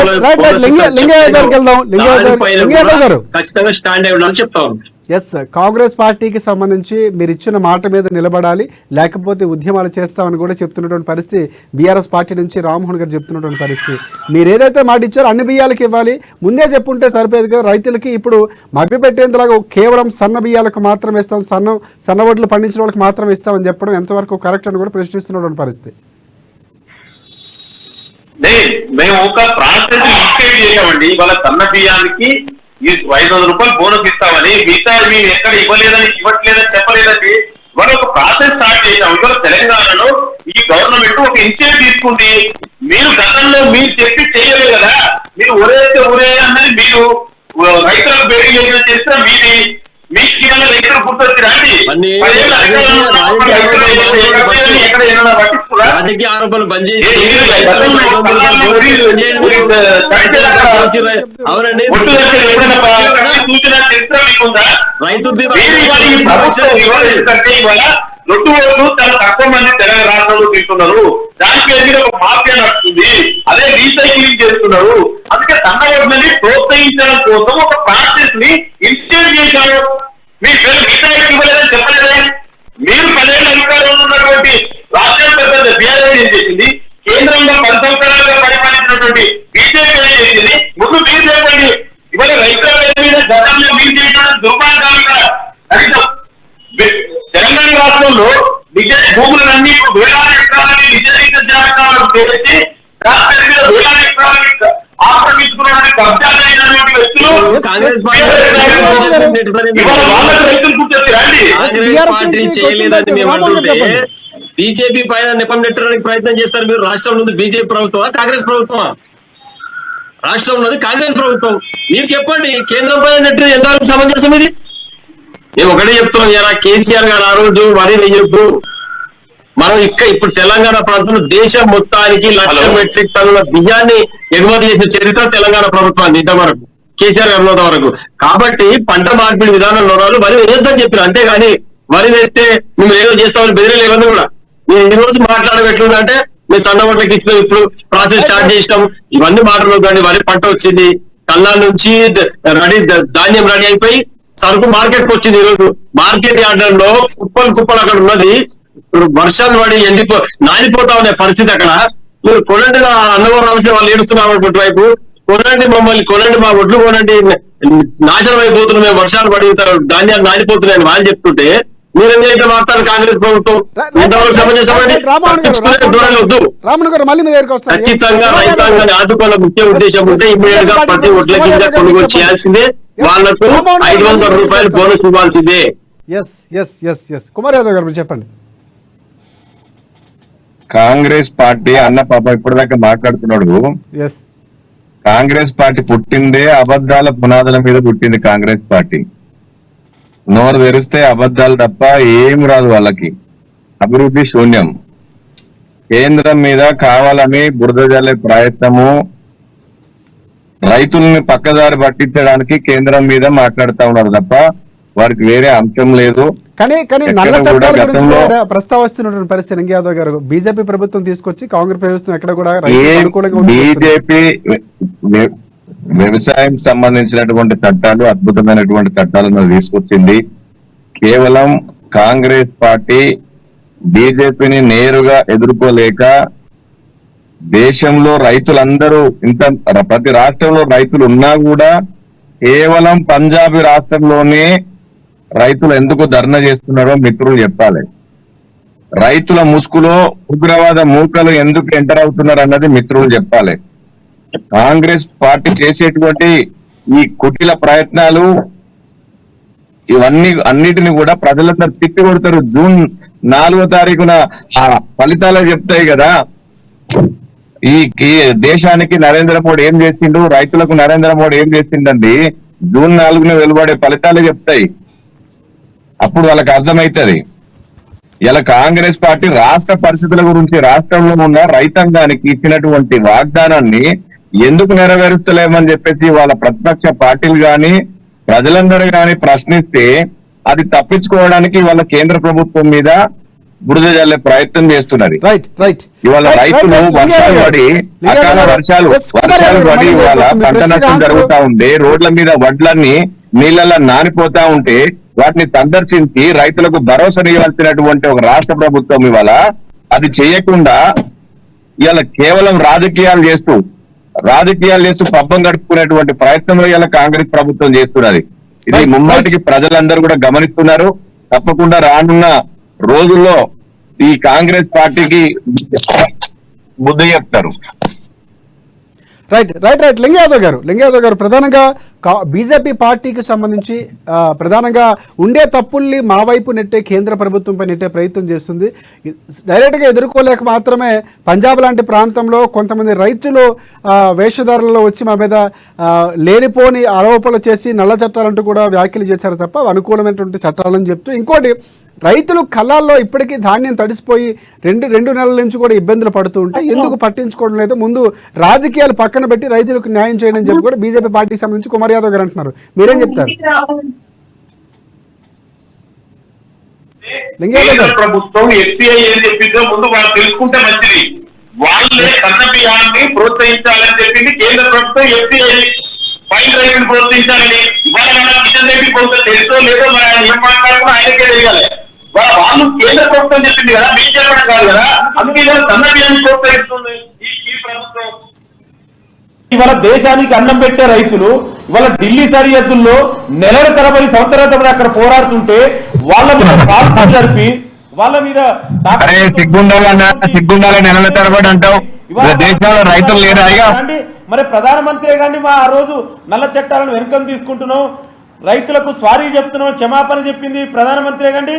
ఖచ్చితంగా స్టాండ్ అయి ఉండాలని చెప్తా ఉన్నాం. ఎస్, కాంగ్రెస్ పార్టీకి సంబంధించి మీరు ఇచ్చిన మాట మీద నిలబడాలి, లేకపోతే ఉద్యమాలు చేస్తామని కూడా చెప్తున్నటువంటి పరిస్థితి బీఆర్ఎస్ పార్టీ నుంచి రామ్మోహన్ గారు చెప్తున్నటువంటి పరిస్థితి. మీరు ఏదైతే మాట ఇచ్చారో అన్ని బియ్యాలకు ఇవ్వాలి, ముందే చెప్పుంటే సరిపోయేది కదా. రైతులకి ఇప్పుడు మభ్యపెట్టేంతలాగా కేవలం సన్న బియ్యాలకు మాత్రం ఇస్తాం, సన్న వడ్లు పండించిన వాళ్ళకి మాత్రం ఇస్తామని చెప్పడం ఎంతవరకు కరెక్ట్ అని కూడా ప్రశ్నిస్తున్నటువంటి పరిస్థితి. మేము ఒక ప్రాసెస్ ఇన్స్టేట్ చేసామండి. ఇవాళ సన్న బియ్యానికి 500 రూపాయలు బోనస్ ఇస్తామని, మిగతా మేము ఎక్కడ ఇవ్వట్లేదని చెప్పలేదండి. ఇవాళ ఒక ప్రాసెస్ స్టార్ట్ చేసాం. ఇవాళ తెలంగాణలో ఈ గవర్నమెంట్ ఒక ఇనిషియేటివ్ తీసుకుంది. మీరు గతంలో మీరు చెప్పి చేయలేదు కదా. మీరు ఒరే అన్నది మీరు రైతులకు బేరీ చేస్తే మీది మీకు ఇవాళ రైతులు గుర్తొచ్చి రండి. రాజకీయ ఆరోపణలు బంద్ చేసి అవునండి రైతు రొట్టు ఓట్లు చాలా తక్కువ మంది తెలంగాణ రాష్ట్రంలో తీసుకున్నారు. దానికి ఎదురు ఒక మాఫియా నడుస్తుంది. అదే రీసైక్లింగ్ చేస్తున్నారు. అందుకే సన్న ఓట్లని ప్రోత్సహించడం కోసం ఒక ప్రాసెస్ ని ఇన్స్టేట్ చేశారు. మీ పేరు రీసైక్లింగ్ ఇవ్వలేదని చెప్పలేదే. మీరు 10 ఏళ్ళ అధికారంలో ఉన్నటువంటి రాష్ట్రం పెద్ద బీఆర్ఎస్ ఏం చేసింది, కేంద్రంలో 10 సంవత్సరాలుగా పరిపాలించినటువంటి బీజేపీ ఏం చేసింది. ముందు మీరు చెప్పండి. ఇవాళ రైతుల మీద గతంలో మీరు చేసిన దుర్మార్గాలుగా తెలంగాణ రాష్ట్రంలో నిజ భూములన్నీ వేలాది ఎకరాలని నిజ జాబితాలను చేసి రాష్ట్రం మీద వేలాది ఎకరాలని ఆక్రమించుకున్నటువంటి కబ్జాలు అయినటువంటి వ్యక్తులు కాంగ్రెస్ రైతులు గుర్తొచ్చి రండి. చేయలేదని మేము అంటుంటే బీజేపీ పైన నెపం నెట్టడానికి ప్రయత్నం చేస్తారు మీరు. రాష్ట్రంలో ఉంది బీజేపీ ప్రభుత్వమా కాంగ్రెస్ ప్రభుత్వమా? రాష్ట్రం ఉన్నది కాంగ్రెస్ ప్రభుత్వం. మీరు చెప్పండి, కేంద్రం పైన నెట్టు ఎంతవరకు సమంజసం ఇది? నేను ఒకటే చెప్తున్నాను, ఇలా కేసీఆర్ గారు ఆ రోజు వరి వెయ్యొద్దు. మనం ఇప్పుడు తెలంగాణ ప్రాంతంలో దేశం మొత్తానికి 1,00,000 మెట్రిక్ టన్నుల బియ్యాన్ని ఎగుమతి చేసిన చరిత్ర తెలంగాణ ప్రభుత్వాన్ని ఇంతవరకు. కేసీఆర్ గారు ఉన్నంత వరకు. కాబట్టి పంట మార్పిడి విధానంలో వరి వేయొద్దని చెప్పారు, అంతేగాని వరి వేస్తే మేము ఏదో చేస్తామని బెదిరేలేవని కూడా. నేను ఈ రోజు మాట్లాడడం ఎట్లుందంటే మేము సన్న ఓట్లకి ఇచ్చినాం, ఇప్పుడు ప్రాసెస్ స్టార్ట్ చేసినాం, ఇవన్నీ మాటలు కానీ వరి పంట వచ్చింది, కళ్ళ నుంచి ధాన్యం రెడీ అయిపోయి సరుకు మార్కెట్ కు వచ్చింది. ఈరోజు మార్కెట్ యార్డర్లో కుప్పలు అక్కడ ఉన్నది. ఇప్పుడు వర్షాలు పడి నానిపోతా ఉండే పరిస్థితి అక్కడ. మీరు కొనండి, అన్నవరం రావాల్సిన వాళ్ళు ఏడుస్తున్నారు వైపు, కొనండి మమ్మల్ని, కొనండి మా ఒడ్లు కొనండి, నాశనం అయిపోతున్నాం మేము, వర్షాలు పడి ధాన్యాలు నానిపోతున్నాయని వాళ్ళు చెప్తుంటే మీరేం చేస్తే మాట్లాడారు కాంగ్రెస్ ప్రభుత్వం. ఖచ్చితంగా రైతాంగాన్ని ఆదుకోవాల ముఖ్య ఉద్దేశం ఉంటే ఇమ్మీడియట్ గా ప్రతి ఒడ్ల కింద కొనుగోలు చేయాల్సిందే, వాళ్లకు 500 రూపాయలు బోనస్ ఇవ్వాల్సిందే. కుమార్ యాదవ్ గారు చెప్పండి. కాంగ్రెస్ పార్టీ అన్న పాప ఇప్పటిదాకా మాట్లాడుతున్నాడు. కాంగ్రెస్ పార్టీ పుట్టిందే అబద్ధాల పునాదుల మీద పుట్టింది. కాంగ్రెస్ పార్టీ నోరు తెరిస్తే అబద్ధాలు తప్ప ఏం రాదు వాళ్ళకి. అభివృద్ధి శూన్యం. కేంద్రం మీద కావాలని బురద జల్లే ప్రయత్నము, రైతుల్ని పక్కదారి పట్టించడానికి కేంద్రం మీద మాట్లాడుతూ ఉన్నారు తప్ప వారికి వేరే అంశం లేదు. కానీ నల్ల చట్టాల గురించి ప్రస్తావిస్తున్నటువంటి పరిస్థితి లింగ యాదవ్ గారు, బీజేపీ ప్రభుత్వం తీసుకొచ్చి కాంగ్రెస్ ప్రభుత్వం ఎక్కడ కూడా బీజేపీ వ్యవసాయం సంబంధించినటువంటి చట్టాలు, అద్భుతమైనటువంటి చట్టాలను తీసుకొచ్చింది. కేవలం కాంగ్రెస్ పార్టీ బీజేపీని నేరుగా ఎదుర్కోలేక దేశంలో రైతులందరూ ప్రతి రాష్ట్రంలో రైతులు ఉన్నా కూడా కేవలం పంజాబీ రాష్ట్రంలోనే రైతులు ఎందుకు ధర్నా చేస్తున్నారో మిత్రులు చెప్పాలి. రైతుల ముసుగులో ఉగ్రవాద మూకలు ఎందుకు ఎంటర్ అవుతున్నారు అన్నది మిత్రులు చెప్పాలి. కాంగ్రెస్ పార్టీ చేసేటువంటి ఈ కుటిల ప్రయత్నాలు అన్నిటిని కూడా ప్రజలందరూ తిప్పి కొడతారు. జూన్ 4వ తారీఖున ఆ ఫలితాలు చెప్తాయి కదా. ఈ దేశానికి నరేంద్ర మోడీ ఏం చేసిండు, రైతులకు నరేంద్ర మోడీ ఏం చేసిండండి, జూన్ 4న వెలువడే ఫలితాలు చెప్తాయి. అప్పుడు వాళ్ళకి అర్థమవుతుంది. ఇలా కాంగ్రెస్ పార్టీ రాష్ట్ర పరిస్థితుల గురించి, రాష్ట్రంలో ఉన్న రైతాంగానికి ఇచ్చినటువంటి వాగ్దానాన్ని ఎందుకు నెరవేరుస్తలేమని చెప్పేసి వాళ్ళ ప్రతిపక్ష పార్టీలు గాని ప్రజలందరూ గాని ప్రశ్నిస్తే అది తప్పించుకోవడానికి వాళ్ళ కేంద్ర ప్రభుత్వం మీద బురద జల్లే ప్రయత్నం చేస్తున్నది. ఇవాళ రైతులు వర్షాలు పడి అకాల వర్షాలు పడి ఇవాళ పంట నష్టం జరుగుతా ఉంటే రోడ్ల మీద వడ్లన్నీ నీళ్ళల్లో నానిపోతా ఉంటే వాటిని సందర్శించి రైతులకు భరోసానివ్వాల్సినటువంటి ఒక రాష్ట్ర ప్రభుత్వం ఇవాళ అది చేయకుండా ఇవాళ కేవలం రాజకీయాలు చేస్తూ పబ్బం గడుపుకునేటువంటి ప్రయత్నంలో ఇలా కాంగ్రెస్ ప్రభుత్వం చేస్తున్నది. ఇది ముమ్మాటికి ప్రజలందరూ కూడా గమనిస్తున్నారు. తప్పకుండా రానున్న రోజుల్లో ఈ కాంగ్రెస్ పార్టీకి బుద్ధి చెప్తారు. రైట్ లింగ యాదవ్ గారు ప్రధానంగా బీజేపీ పార్టీకి సంబంధించి ప్రధానంగా ఉండే తప్పుల్ని మా వైపు నెట్టే కేంద్ర ప్రభుత్వంపై నెట్టే ప్రయత్నం చేస్తుంది. డైరెక్ట్గా ఎదుర్కోలేక మాత్రమే పంజాబ్ లాంటి ప్రాంతంలో కొంతమంది రైతులు వేషధారులలో వచ్చి మా మీద లేనిపోని ఆరోపణలు చేసి నల్ల చట్టాలంటూ కూడా వ్యాఖ్యలు చేశారు తప్ప అనుకూలమైనటువంటి చట్టాలని చెప్తూ, ఇంకోటి రైతులు కళ్ళాల్లో ఇప్పటికీ ధాన్యం తడిసిపోయి రెండు నెలల నుంచి కూడా ఇబ్బందులు పడుతూ ఉంటే ఎందుకు పట్టించుకోవడం లేదు, ముందు రాజకీయాలు పక్కన పెట్టి రైతులకు న్యాయం చేయడం అని చెప్పి కూడా బీజేపీ పార్టీకి సంబంధించి కుమార్ యాదవ్ గారు అంటున్నారు. మీరేం చెప్తారు? ప్రభుత్వం ఎఫ్సిఐ ఏం చెప్పిందో ముందు వాళ్ళు తెలుసుకుంటే మంచిది. వాళ్ళే సన్న బియ్యాన్ని ప్రోత్సహించాలని చెప్పింది కేంద్ర ప్రభుత్వం. ఎఫ్సిఐ పైన రైతులు ప్రోత్సహించాలని ఇవాళ తెలుసో లేదో ఏం మాట్లాడుకున్నా ఆయనకే తెలియాలి. వాళ్ళు కేంద్ర ప్రభుత్వం చెప్పింది కదా, మీరు చెప్పడం కాదు కదా. అందుకే సన్న బియ్యాన్ని ప్రోత్సహిస్తుంది ఈ ప్రభుత్వం. ఇవాళ దేశానికి అన్నం పెట్టే రైతులు ఇవాళ ఢిల్లీ సరిహద్దుల్లో నెలల తరబడి సంవత్సరాల తరబడి అక్కడ పోరాడుతుంటే వాళ్ళ మీద కాల్పులు జరిపి వాళ్ళ మీద సిగ్గుండాల నెలల తరబడి అంటావు. దేశంలో రైతులు లేరా? మరి ప్రధానమంత్రి గాండి మా ఆ రోజు నల్ల చట్టాలను వెనుకం తీసుకుంటున్నాం, రైతులకు స్వారీ చెప్తున్నాం, క్షమాపణ చెప్పింది ప్రధానమంత్రి గాండి.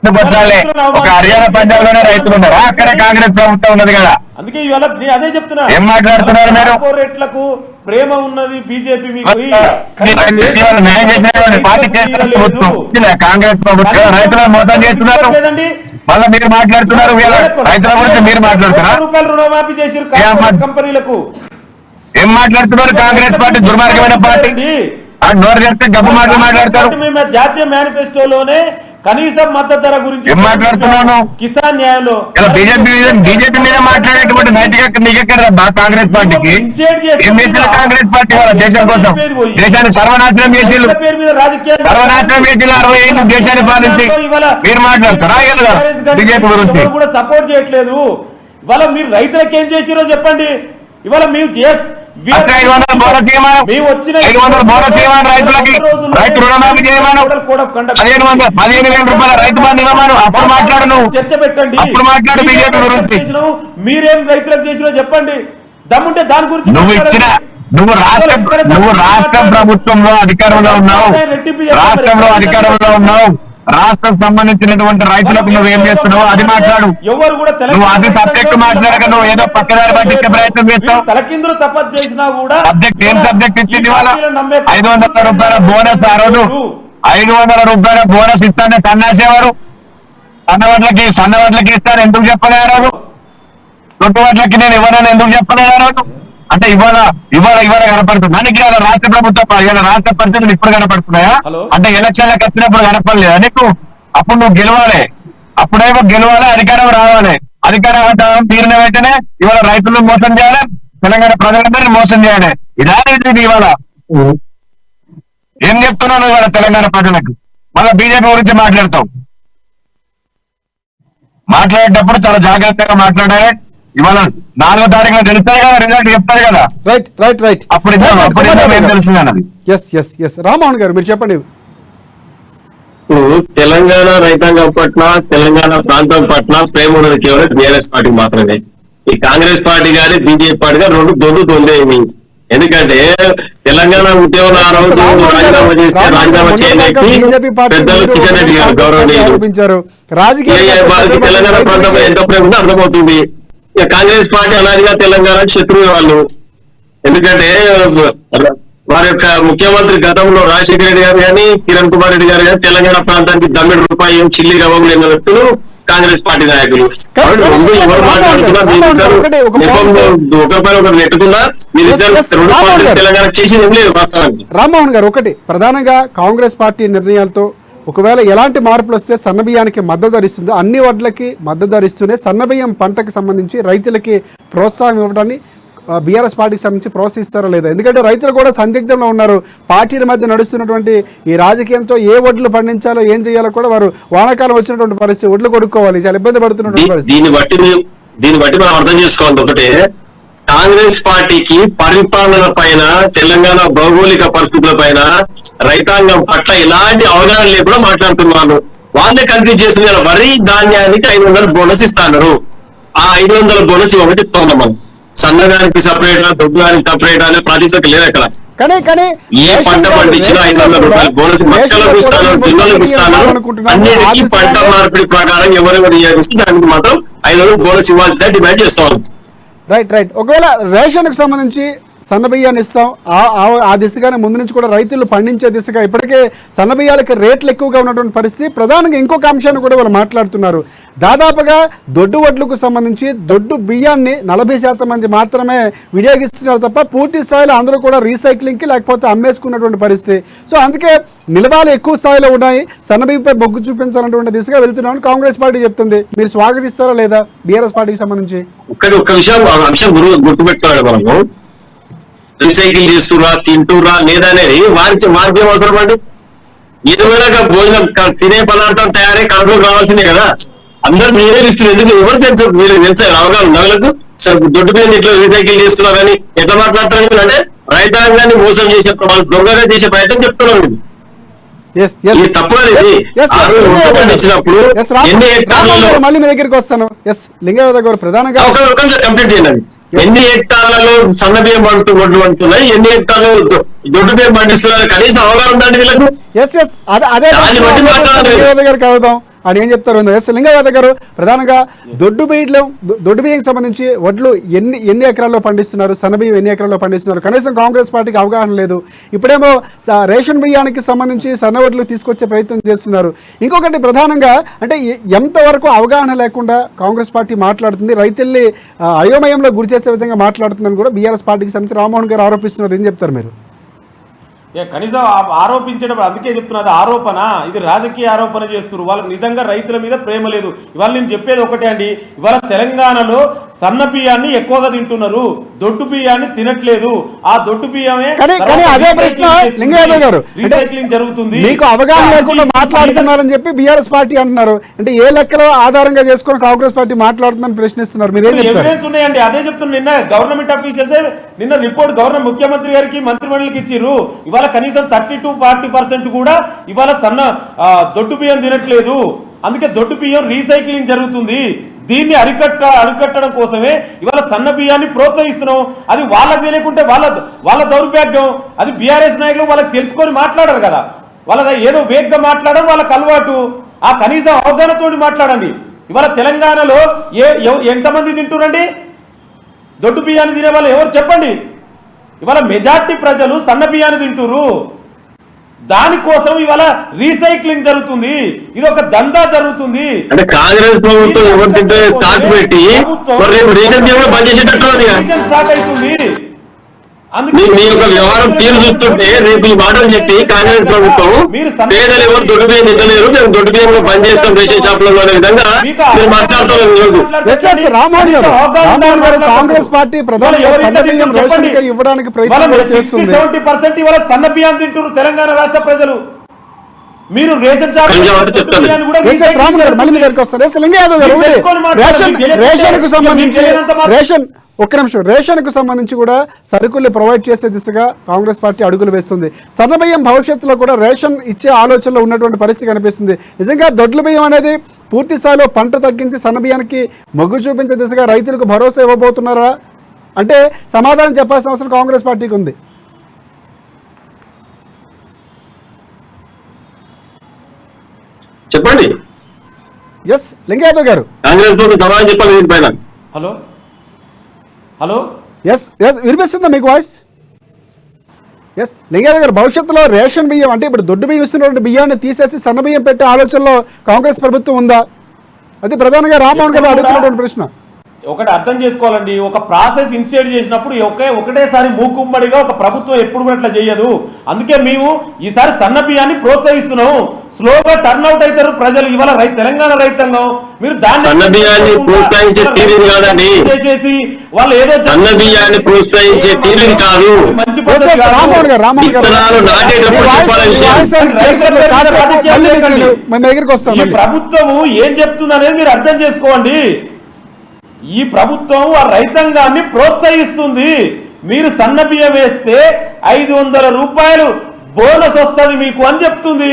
ఒక హర్యానా పంజాబ్ లోనే రైతులు ఉన్నారు, అక్కడ కాంగ్రెస్ ప్రభుత్వం ఉన్నది కదా. అందుకే ఇవాళ అదే చెప్తున్నా, ఏం మాట్లాడుతున్నారు మీరు? కార్పొరేట్లకు ప్రేమ ఉన్నది బీజేపీ మీకు. కాంగ్రెస్ ప్రభుత్వం రైతులను మోసం చేస్తున్నారు. మళ్ళీ మీరు మాట్లాడుతున్నారు రైతుల గురించి, మీరు మాట్లాడుతున్నారు. రూపాయలు రుణమాఫీ చేసారు కంపెనీలకు. ఏం మాట్లాడుతున్నారు? కాంగ్రెస్ పార్టీ దుర్మార్గమైన పార్టీ. నోరు చెప్తే గబ్బు మాటలు మాట్లాడతారు. మేము జాతీయ మేనిఫెస్టోలోనే కనీస మద్దతు ధర గురించి ఏం మాట్లాడుతున్నాను? కిసాన్ న్యాయంలో బీజేపీ మీద మాట్లాడేటువంటి నైతిక నీకెక్కడ కాంగ్రెస్ పార్టీకి ఏం చేసిన కాంగ్రెస్ పార్టీ వాళ్ళ దేశం కోసం దేశాన్ని సర్వనాశనం చేసి పేరు మీద రాజకీయాలు సర్వనాశనం చేసి 60 ఏళ్ళు దేశాన్ని పాలించి మీరు మాట్లాడతారా? బీజేపీ గురించి కూడా సపోర్ట్ చేయట్లేదు. ఇవాళ మీరు రైతులకు ఏం చేసిరో చెప్పండి. ఇవాళ మేము 500 బోనస్ చేయమని, 500 బోనస్ చేయమని రైతులకి, రైతు రుణమాఫీ చేయమని, 15,000 రూపాయల రైతు బంధు ఇవ్వమని. అప్పుడు మాట్లాడు నువ్వు, చర్చ పెట్టండి. అప్పుడు మాట్లాడు బీజేపీ గురించి. మీరేం రైతులకు చేసిరో చెప్పండి. దమ్ముంటే దాని గురించి నువ్వు రాష్ట్ర ప్రభుత్వంలో అధికారంలో ఉన్నావు, రాష్ట్రంలో అధికారంలో ఉన్నావు. రాష్ట్రం సంబంధించినటువంటి రైతులకు నువ్వు ఏం చేస్తున్నావు అది మాట్లాడు. ఎవరు కూడా నువ్వు అది సబ్జెక్ట్ మాట్లాడక నువ్వు ఏదో పక్కదారి పట్టించే ప్రయత్నం చేస్తావు. తలకిందులు తపస్సు చేసినా కూడా సబ్జెక్ట్ ఏం సబ్జెక్ట్ ఇచ్చింది వాళ్ళ 500 రూపాయల బోనస్. ఆ రోజు 500 రూపాయల బోనస్ ఇస్తానే సన్నాసేవారు. సన్నవడ్లకి ఇస్తాను ఎందుకు చెప్పలే ఆ రోజు? చుట్టువడ్లకి నేను ఇవ్వనని ఎందుకు చెప్పలేదు ఆ రోజు? అంటే ఇవాళ కనపడుతుంది. మనకి ఇవాళ రాష్ట్ర ప్రభుత్వం ఇవాళ రాష్ట్ర పరిస్థితులు ఇప్పుడు కనపడుతున్నాయా? అంటే ఎలక్షన్లకు వచ్చినప్పుడు కనపడలేదా నీకు? అప్పుడు నువ్వు గెలవాలి, అప్పుడేమో గెలవాలి, అధికారం రావాలి. అధికారం తీరిన వెంటనే ఇవాళ రైతులను మోసం చేయాలి, తెలంగాణ ప్రజలందరినీ మోసం చేయాలి. ఇలాంటిది ఇవాళ ఏం చెప్తున్నాను ఇవాళ తెలంగాణ ప్రజలకు? మళ్ళీ బీజేపీ గురించి మాట్లాడతావు. మాట్లాడేటప్పుడు చాలా జాగ్రత్తగా మాట్లాడాలి. ఇవాళ 4వ తారీఖున తెలుస్తాయి కదా, రిజల్ట్ చెప్తారు కదా. రైట్ అప్పుడు ఏం తెలుస్తుంది అన్నది. ఎస్ రామ్మోహన్ గారు మీరు చెప్పండి. తెలంగాణ రైతాంగం పట్ల, తెలంగాణ ప్రాంతం పట్ల ప్రేమ ఉన్నది కేవలం టీఆర్ఎస్ పార్టీ మాత్రమే. ఈ కాంగ్రెస్ పార్టీ గాని బీజేపీ పార్టీ గారు రెండు తొందేమి. ఎందుకంటే తెలంగాణ ఉద్యమం ఆ రోజు రాజీనామా చేస్తే రాజీనామా చేయడానికి పెద్దలు కిషన్ రెడ్డి గారు గౌరవనీయులు తెలంగాణ ప్రాంతంలో ఎంత ప్రేమ ఉందో అర్థమవుతుంది. ఇక కాంగ్రెస్ పార్టీ అనాదిగా తెలంగాణ శత్రువు వాళ్ళు. ఎందుకంటే వారి యొక్క ముఖ్యమంత్రి గతంలో రాజశేఖర రెడ్డి గారు కానీ, కిరణ్ కుమార్ రెడ్డి గారు కానీ తెలంగాణ ప్రాంతానికి దమ్మిడి రూపాయి చిల్లి రవ్వం లేని వ్యక్తులు కాంగ్రెస్ పార్టీ నాయకులు. ఎవరు మాట్లాడుతున్నారు? ఒకరిపై ఒకరు నెట్టుకున్నా తెలంగాణ చేసింది ఏం లేదు వాస్తవానికి. రామ్మోహన్ గారు ఒకటి ప్రధానంగా కాంగ్రెస్ పార్టీ నిర్ణయాలతో ఒకవేళ ఎలాంటి మార్పులు వస్తే సన్నబియ్యానికి మద్దతు ధరిస్తుందో అన్ని వడ్లకి మద్దతు ధరిస్తూనే సన్నబియ్యం పంటకు సంబంధించి రైతులకి ప్రోత్సాహం ఇవ్వడాన్ని బీఆర్ఎస్ పార్టీకి సంబంధించి ప్రోత్సహిస్తారో లేదా? ఎందుకంటే రైతులు కూడా సందిగ్ధంలో ఉన్నారు. పార్టీల మధ్య నడుస్తున్నటువంటి ఈ రాజకీయంతో ఏ వడ్లు పండించాలో ఏం చేయాలో కూడా వారు వానాకాలం వచ్చినటువంటి పరిస్థితి, వడ్లు కొనుక్కోవాలి, చాలా ఇబ్బంది పడుతున్నటువంటి పరిస్థితి. దీన్ని బట్టి మనం అర్థం చేసుకోవాలి. ఒకటే కాంగ్రెస్ పార్టీకి పరిపాలన పైన, తెలంగాణ భౌగోళిక పరిస్థితుల పైన, రైతాంగం పట్ల ఎలాంటి అవగాహన లేకుండా మాట్లాడుతున్నారు. వాళ్ళే కన్ఫ్యూజ్ చేస్తున్నారు. వరి ధాన్యానికి 500 బోనస్ ఇస్తున్నారు. ఆ 500 బోనస్ ఒకటి ఇస్తున్నాం మనం. సన్నగానికి సపరేట్, దొడ్డుగానికి సపరేట్ అనే ప్రాతిపదిక లేదు అక్కడ. కానీ ఏ పంట పండించినా 500 రూపాయలు బోనస్ మక్కలకు ఇస్తాను, జిల్లాలకు ఇస్తాను. అన్నిటికీ పంట మార్పిడి ప్రకారం ఎవరెవరు ఇస్తే దానికి మాత్రం 500 బోనస్ ఇవ్వాల్సిందే డిమాండ్ చేస్తాం. రైట్ ఒకవేళ రేషన్కి సంబంధించి సన్నబియ్యాన్ని ఇస్తాం ఆ దిశగానే ముందు నుంచి కూడా రైతులు పండించే దిశగా ఇప్పటికే సన్నబియ్యాలకి రేట్లు ఎక్కువగా ఉన్నటువంటి పరిస్థితి. ప్రధానంగా ఇంకొక అంశాన్ని కూడా వాళ్ళు మాట్లాడుతున్నారు. దాదాపుగా దొడ్డు వడ్లకు సంబంధించి దొడ్డు బియ్యాన్ని 40% మంది మాత్రమే వినియోగిస్తున్నారు తప్ప పూర్తి స్థాయిలో అందరూ కూడా రీసైక్లింగ్కి లేకపోతే అమ్మేసుకున్నటువంటి పరిస్థితి. సో అందుకే నిల్వలు ఎక్కువ స్థాయిలో ఉన్నాయి, సన్నబియ్యంపై మొగ్గు చూపించాలన్నటువంటి దిశగా వెళ్తున్నామని కాంగ్రెస్ పార్టీ చెప్తుంది. మీరు స్వాగతిస్తారా లేదా బీఆర్ఎస్ పార్టీకి సంబంధించి? ఒక్క విషయం గుర్తుపెట్టుకోవాలి. మనము రీసైకిల్ చేస్తురా, తింటురా లేదా అనేది వారికి ఏం అవసరం అండి? ఏదైనా భోజనం తినే పదార్థం తయారై కడుపులో రావాల్సిందే కదా. అందరూ మీరే ఇస్తున్నారు. ఎందుకు ఎవరు తెలుసు? మీరు తెలుసా అవగాహన నగలకు దొడ్డు మీద ఇట్లా రీసైకిల్ చేస్తున్నారని ఎట్లా మాట్లాడతారు? అంటే రైతాంగాన్ని మోసం చేసే, వాళ్ళు దొంగగా చేసే ప్రయత్నం చెప్తున్నాం. తప్పు అనేది ఇచ్చినప్పుడు ఎన్ని హెక్టార్లలో మళ్ళీ మీ దగ్గరికి వస్తాను. లింగయ్య గారు ప్రధానంగా కంప్లీట్ చేయండి. ఎన్ని హెక్టార్లలో సన్న బియ్యం వడ్లు పండుతున్నాయి, ఎన్ని హెక్టార్లు దొడ్డు బియ్యం పండిస్తున్నారు, కనీసం అవగాహన ఉందండి వీళ్ళకు. అదే గారికి అవుదాం. ఆయన ఏం చెప్తారు? ఎస్ లింగయ్య గారు, ప్రధానంగా దొడ్డు బియ్యంకి సంబంధించి వడ్లు ఎన్ని ఎకరాల్లో పండిస్తున్నారు, సన్నబియ్యం ఎన్ని ఎకరాల్లో పండిస్తున్నారు, కనీసం కాంగ్రెస్ పార్టీకి అవగాహన లేదు. ఇప్పుడేమో రేషన్ బియ్యానికి సంబంధించి సన్న వడ్లు తీసుకొచ్చే ప్రయత్నం చేస్తున్నారు. ఇంకొకటి ప్రధానంగా అంటే ఎంతవరకు అవగాహన లేకుండా కాంగ్రెస్ పార్టీ మాట్లాడుతుంది, రైతుల్ని అయోమయంలో గురి చేసే విధంగా మాట్లాడుతుందని కూడా బీఆర్ఎస్ పార్టీకి సంబంధించి రామ్మోహన్ గారు ఆరోపిస్తున్నారు. ఏం చెప్తారు మీరు? కనీసం ఆరోపించడం, అందుకే చెప్తున్నది ఆరోపణ, ఇది రాజకీయ ఆరోపణ చేస్తున్నారు. వాళ్ళకి నిజంగా రైతుల మీద ప్రేమ లేదు. ఇవాళ నేను చెప్పేది ఒకటే అండి, ఇవాళ తెలంగాణలో సన్న బియ్యాన్ని ఎక్కువగా తింటున్నారు, దొడ్డు బియ్యాన్ని తినట్లేదు. ఆ దొడ్డు బియ్యమే అదే ప్రశ్న లింగయ్య గారు, రీసైక్లింగ్ జరుగుతుంది. మీకు అవగాహన లేకుండా మాట్లాడుతున్నారని చెప్పి బీఆర్ఎస్ పార్టీ అంటున్నారు. అంటే ఏ లెక్కలో ఆధారంగా చేసుకుని కాంగ్రెస్ పార్టీ మాట్లాడుతుందని ప్రశ్నిస్తున్నారు. మీరు ఎవిడెన్స్ ఉన్నాయండి, అదే చెప్తున్నారు. నిన్న గవర్నమెంట్ ఆఫీషియల్స్ నిన్న రిపోర్ట్ ముఖ్యమంత్రి గారికి మంత్రిమండలికి ఇచ్చిర్రు. ఇవాళ కనీసం 30-40% కూడా ఇవాళ సన్న దొడ్డు బియ్యం తినట్లేదు. అందుకే దొడ్డు బియ్యం రీసైక్లింగ్ జరుగుతుంది. దీన్ని అరికట్టడం కోసమే ఇవాళ సన్న బియ్యాన్ని ప్రోత్సహిస్తున్నాం. అది వాళ్ళకి తెలియకుంటే వాళ్ళ దౌర్భాగ్యం. అది బీఆర్ఎస్ నాయకులు వాళ్ళకి తెలుసుకొని మాట్లాడారు కదా. వాళ్ళ ఏదో వేగ్గా మాట్లాడడం వాళ్ళకి అలవాటు. ఆ కనీసం అవగాహనతోటి మాట్లాడండి. ఇవాళ తెలంగాణలో ఎంతమంది తింటురండి దొడ్డు బియ్యాన్ని తినే వాళ్ళు? ఎవరు చెప్పండి? ఇవాళ మెజార్టీ ప్రజలు సన్న బియ్యాన్ని తింటురు. దానికోసం ఇవాళ రీసైక్లింగ్ జరుగుతుంది. ఇది ఒక దందా జరుగుతుంది. అంటే కాంగ్రెస్ ప్రభుత్వం ఎవరు తింటే స్టాక్ పెట్టి స్టార్ట్ అవుతుంది. మీ యొక్క వ్యవహారం తీరు చూస్తుంటే రేపు ఈ మాటలు చెప్పి కాంగ్రెస్ ప్రభుత్వం పేదలు ఎవరు దొడ్డు బియ్యం తినలేరు, మేము దొడ్డు బియ్యంలో బంద్ చేస్తాం రేషన్ షాపులలో అనే విధంగా మీరు మాట్లాడుతున్నారు. కాంగ్రెస్ పార్టీ ఇవ్వడానికి ప్రయత్నం చేస్తుంది. 70% ఇవాళ సన్న బియ్యం తింటారు తెలంగాణ రాష్ట్ర ప్రజలు. మీరు రేషన్ షాప్ రేషన్ కు సంబంధించి కూడా సరుకుల్ని ప్రొవైడ్ చేసే దిశగా కాంగ్రెస్ పార్టీ అడుగులు వేస్తుంది. సన్నబియ్యం భవిష్యత్తులో కూడా రేషన్ ఇచ్చే ఆలోచనలో ఉన్నటువంటి పరిస్థితి కనిపిస్తుంది. నిజంగా దొడ్ల బియ్యం అనేది పూర్తి స్థాయిలో పంట తగ్గించి సన్నబియ్యానికి మొగ్గు చూపించే దిశగా రైతులకు భరోసా ఇవ్వబోతున్నారా అంటే సమాధానం చెప్పాల్సిన అవసరం కాంగ్రెస్ పార్టీకి ఉంది. చెప్పండి. ఎస్ లింగయాదవ్ గారు, కాంగ్రెస్ సమాధానం చెప్పాలి దీనిపైన. హలో హలో ఎస్ ఎస్ వినిపిస్తుందా మీకు వాయిస్? ఎస్ లింగయాదవ్ గారు, భవిష్యత్తులో రేషన్ బియ్యం అంటే ఇప్పుడు దొడ్డు బియ్యం ఇస్తున్నటువంటి బియ్యాన్ని తీసేసి సన్న బియ్యం పెట్టే ఆలోచనలో కాంగ్రెస్ ప్రభుత్వం ఉందా? అది ప్రధానంగా రామ్మోహన్ గారు అడుగుతున్నటువంటి ప్రశ్న. ఒకటి అర్థం చేసుకోవాలండి, ఒక ప్రాసెస్ ఇనిషియేట్ చేసినప్పుడు ఒకటేసారి మూకుమ్మడిగా ఒక ప్రభుత్వం ఎప్పుడు కూడా అట్లా చేయదు. అందుకే మేము ఈసారి సన్న బియ్యాన్ని ప్రోత్సహిస్తున్నాం. స్లోగా టర్న్ అవుట్ అవుతారు ప్రజలు. ఇవాళ తెలంగాణ రైతాంగం మీరు దాన్ని సన్న బియ్యాన్ని ప్రోత్సహించే తీరుని కాదండి, చేసేసి వాళ్ళు ఏదో సన్న బియ్యాన్ని ప్రోత్సహించే తీరుని కాదు. మంచి ప్రభుత్వము ఏం చెప్తుంది అనేది మీరు అర్థం చేసుకోండి. ఈ ప్రభుత్వం ఆ రైతాంగాన్ని ప్రోత్సహిస్తుంది. మీరు సన్న బియ్యం వేస్తే 500 రూపాయలు బోనస్ వస్తుంది మీకు అని చెప్తుంది.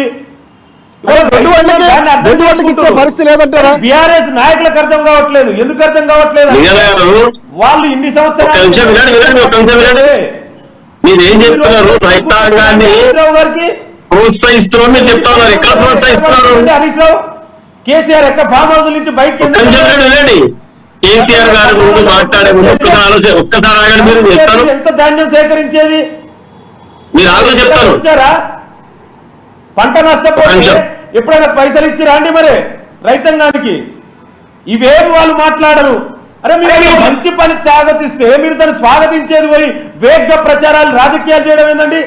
బీఆర్ఎస్ నాయకులకు అర్థం కావట్లేదు. ఎందుకు అర్థం కావట్లేదు? వాళ్ళు ఇన్ని సంవత్సరాలు మీరేం చెప్తున్నారు? రైతాంగాన్ని ప్రోత్సహిస్తున్నారు చెప్తా ఉన్నారు. ఎక్కడ ప్రోత్సహిస్తున్నారు? హరీష్ రావు కేసీఆర్ ఎక్కడ ఫామ్ హౌస్ నుంచి బయటకి కేసీఆర్ గారి ముందు మాట్లాడే ముందు ఒక్కసారి ఆగండి. మీరు చెప్తారు ఎంత ధాన్యం సేకరించేది మీరు ఆలో చెప్తారు. వచ్చారా? పంట నష్టపోతే ఎప్పుడైనా పైసలు ఇచ్చిరా అండి మరి రైతాంగానికి? ఇవేమి వాళ్ళు మాట్లాడరు. అరే మీరు మంచి పని స్వాగతిస్తే మీరు దాన్ని స్వాగతించేది పోయి వేగ ప్రచారాలు రాజకీయాలు చేయడం ఏందండి?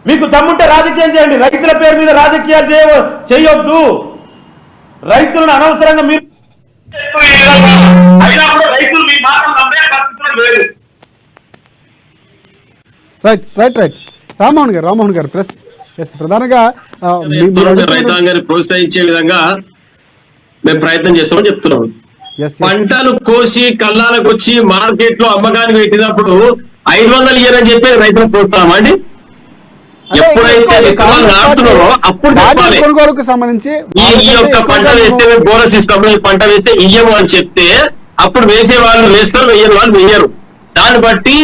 మీకు దమ్ముంటే రాజకీయం చేయండి. రైతుల పేరు మీద రాజకీయాలు చేయొద్దు. రైతులను అనవసరంగా మీరు రైట్ రైట్ రైట్ రామ్మోహన్ గారు ప్రెస్ ప్రధానంగా రైతాంగాన్ని ప్రోత్సహించే విధంగా మేము ప్రయత్నం చేస్తామని చెప్తున్నాం. పంటలు కోసి కళ్ళాలకు వచ్చి మార్కెట్ లో అమ్మకానికి పెట్టినప్పుడు 500 ఇయ్యరని చెప్పి రైతులు ప్రోత్సాహం అండి. ఎప్పుడైతే విత్తనాలు నాటుతున్నారో అప్పుడు కొనుగోలుకు సంబంధించి ఈ యొక్క పంట వేస్తే బోనస్ ఇస్తాము, ఈ పంట వేస్తే ఇయ్యము అని చెప్తే అప్పుడు వేసే వాళ్ళు వేస్తారు, వెయ్యని వాళ్ళు వెయ్యరు. దాన్ని బట్టి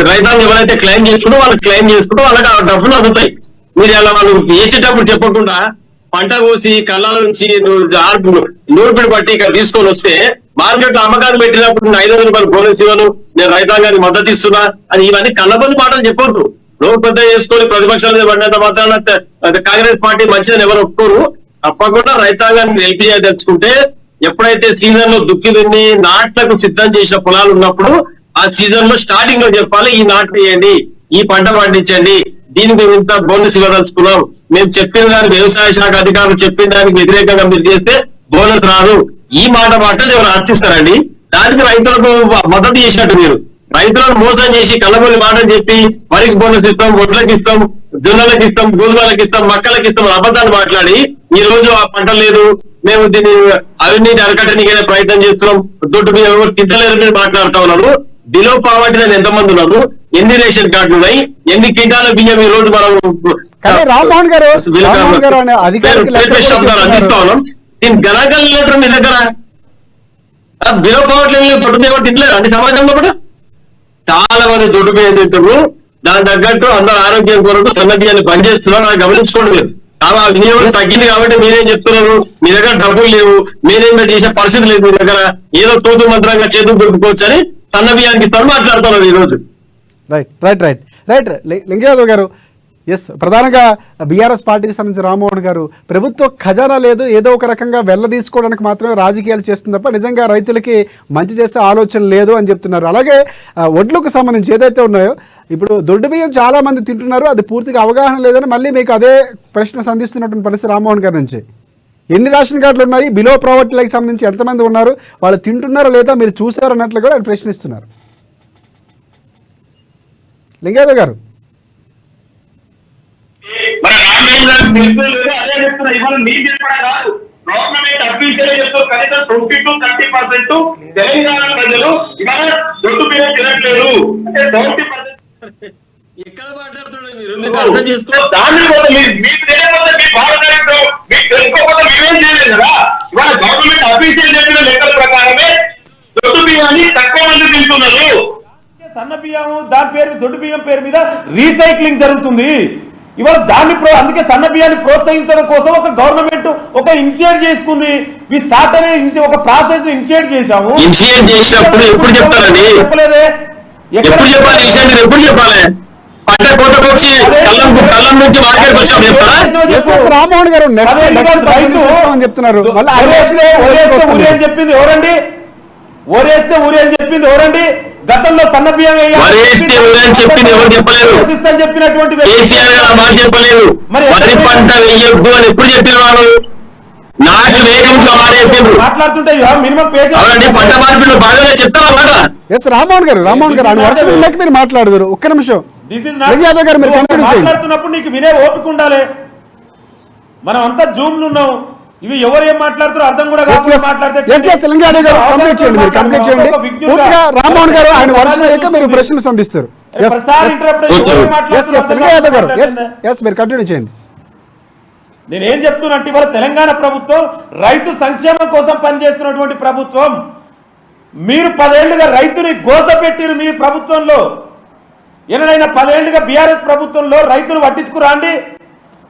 రైతాంగం ఎవరైతే క్లెయిమ్ చేసుకుంటూ వాళ్ళు క్లెయిమ్ చేసుకుంటూ వాళ్ళకి ఆ డబ్బులు అందుతాయి. మీరు అలా వాళ్ళు వేసేటప్పుడు చెప్పకుండా పంట కోసి కళ్ళ నుంచి నూర్పిడి పట్టి ఇక్కడ తీసుకొని వస్తే మార్కెట్ లో అమ్మకాలు పెట్టినప్పుడు నేను 500 రూపాయలు బోనస్ ఇవ్వను, నేను రైతాంగానికి మద్దతు ఇస్తున్నా అని ఇవన్నీ కళ్ళబొల్లి మాటలు చెప్పొద్దు. నోరు పెద్ద చేసుకొని ప్రతిపక్షాల మీద పడినంత మాత్రాన కాంగ్రెస్ పార్టీ మంచిదని ఎవరు ఒప్పుకోరు. తప్పకుండా రైతాంగాన్ని నిలిపి తెచ్చుకుంటే ఎప్పుడైతే సీజన్ లో దుక్కి దున్ని నాట్లకు సిద్ధం చేసిన పొలాలు ఉన్నప్పుడు ఆ సీజన్ లో స్టార్టింగ్ లో చెప్పాలి, ఈ నాట్లు వేయండి, ఈ పంట పండించండి, దీనికి ఇంత బోనస్ ఇవ్వదలుచుకున్నాం, మేము చెప్పిన దానికి వ్యవసాయ శాఖ అధికారులు చెప్పిన దానికి వ్యతిరేకంగా మీరు చేస్తే బోనస్ రాదు, ఈ మాట ఎవరు అర్థిస్తారండి? దానికి రైతులకు మద్దతు చేసినట్టు మీరు రైతులను మోసం చేసి కళ్ళబొల్లి మాటలు చెప్పి వరికి బోనస్ ఇస్తాం, వడ్లకి ఇస్తాం, జొన్నలకు ఇస్తాం, గోధుమలకు ఇస్తాం, మక్కలకు ఇస్తాం అబద్ధాలు మాట్లాడి ఈ రోజు ఆ పంట లేదు, మేము దీన్ని అవినీతి అరకట్టనికైనా ప్రయత్నం చేస్తున్నాం, దొడ్డు మీద ఎవరు తింటలేరు మీరు మాట్లాడుతూ ఉన్నారు. బిలో పావర్టీ అనేది ఎంతమంది ఉన్నారు, ఎన్ని రేషన్ కార్డులు ఉన్నాయి, ఎన్ని కింటాల బియ్యం ఈ రోజు మనం అందిస్తా ఉన్నాం. దీని గణాంకాలు లేరు మీ దగ్గర. బిలో పావర్టీ దొడ్డు బియ్యం కూడా తింటలేరు అండి సమాజంలో కూడా. చాలా మంది దొడ్డు బియ్యం తింటారు, దాని తగ్గట్టు అందరూ ఆరోగ్యం కొరకు సన్న బియ్యాన్ని బంద్ చేస్తున్నారు, అది గమనించుకోండి మీరు. ఆ వినియోగం తగ్గింది కాబట్టి మీరేం చెప్తున్నారు, మీ దగ్గర డబ్బులు లేవు, మీరేం చేసే పరిస్థితి లేదు, మీ దగ్గర ఏదో తోదు మంత్రంగా చేతులు దొరుకుకోవచ్చు అని సన్న బియ్యానికి ఇస్తాను మాట్లాడుతున్నారు ఈ రోజు. రైట్ లింగయాదవ్ గారు, ఎస్, ప్రధానంగా బీఆర్ఎస్ పార్టీకి సంబంధించిన రామ్మోహన్ గారు, ప్రభుత్వ ఖజానా లేదు, ఏదో ఒక రకంగా వెళ్ళ తీసుకోవడానికి మాత్రమే రాజకీయాలు చేస్తుంది తప్ప నిజంగా రైతులకి మంచి చేసే ఆలోచన లేదు అని చెప్తున్నారు. అలాగే వడ్లకు సంబంధించి ఏదైతే ఉన్నాయో ఇప్పుడు దొడ్డు బియ్యం చాలా మంది తింటున్నారు, అది పూర్తిగా అవగాహన లేదని మళ్ళీ మీకు అదే ప్రశ్న సంధిస్తున్నటువంటి పరిస్థితి రామ్మోహన్ గారి నుంచి. ఎన్ని రేషన్ కార్డులు ఉన్నాయి, బిలో ప్రావర్టీలకు సంబంధించి ఎంతమంది ఉన్నారు, వాళ్ళు తింటున్నారా లేదా మీరు చూసారు అన్నట్లు కూడా ఆయన ప్రశ్నిస్తున్నారు. లింగయాదవ్ గారు, మరి రామేశ్వర గారు అదే చెప్తున్నా, ఇవాళ మీరు చెప్పడం కాదు, గవర్నమెంట్ అఫీషియల్ చెప్తారు కనీసం 20-30% తెలంగాణ ప్రజలు ఇవాళ దొడ్డు బియ్యం తినట్లేదు అంటే 70%. ఎక్కడ మాట్లాడుతున్నారు మీరు? మీకు అర్థం చేసుకో. దాన్ని కూడా మీకు తెలియకపోతే మీ బాధపడటం, మీకు తెలుసుకోకపోతే మీరేం చేయలేదు కదా. ఇవాళ గవర్నమెంట్ అఫీషియల్ చెప్పిన లెక్కల ప్రకారమే దొడ్డు బియ్యాన్ని తక్కువ మంది తింటున్నారు. సన్న బియ్యం దాని పేరు దొడ్డు బియ్యం పేరు మీద రీసైక్లింగ్ జరుగుతుంది ఇవాళ. దాన్ని అందుకే సన్న బియ్యాన్ని ప్రోత్సహించడం కోసం ఒక గవర్నమెంట్ ఒక ఇనిషియేట్ చేసుకుంది. వి స్టార్ట్ అనే ఒక ప్రాసెస్ ఇనిషియేట్ చేశాము. ఇనిషియేట్ చేసినప్పుడు ఎప్పుడు చెప్తారండి? చెప్పలేదే. ఎప్పుడు చెప్పాలి? ఇనిషియేట్ ఎప్పుడు చెప్పాలి? పంట కోతకు వచ్చి కళ్ళం నుంచి మార్కెట్ వచ్చాం చెప్తారా? రామ్మోహన్ గారు చెప్తున్నారు. ఊరి అని చెప్పింది ఎవరండి? ఓరేస్తే ఊరి అని చెప్పింది ఎవరండి? గతంలో సన్న బియ్యం చెప్పినటువంటి మాట్లాడుతుంటే మినిమం రామ్మోహన్ గారు మీరు మాట్లాడదురు. ఒక్క నిమిషం మాట్లాడుతున్నప్పుడు నీకు వినే ఓపిక ఉండాలి. మనం అంతా జూమ్ లో ఉన్నాం. ఇవి ఎవరు ఏం మాట్లాడుతారో అర్థం కూడా రామ్మోహన్ గారు ఆయన వర్షం అయ్యాక మీరు ప్రశ్నలు సంధిస్తారు. మీరు కంటిన్యూ చేయండి. నేనేం చెప్తున్నట్టు ఇవాళ తెలంగాణ ప్రభుత్వం రైతు సంక్షేమం కోసం పనిచేస్తున్నటువంటి ప్రభుత్వం. మీరు 10 ఏళ్లుగా రైతుని గోసపెట్టిరు మీ ప్రభుత్వంలో. ఎన్నడైనా 10 ఏళ్లుగా బీఆర్ఎస్ ప్రభుత్వంలో రైతులు పట్టించుకురా అండి?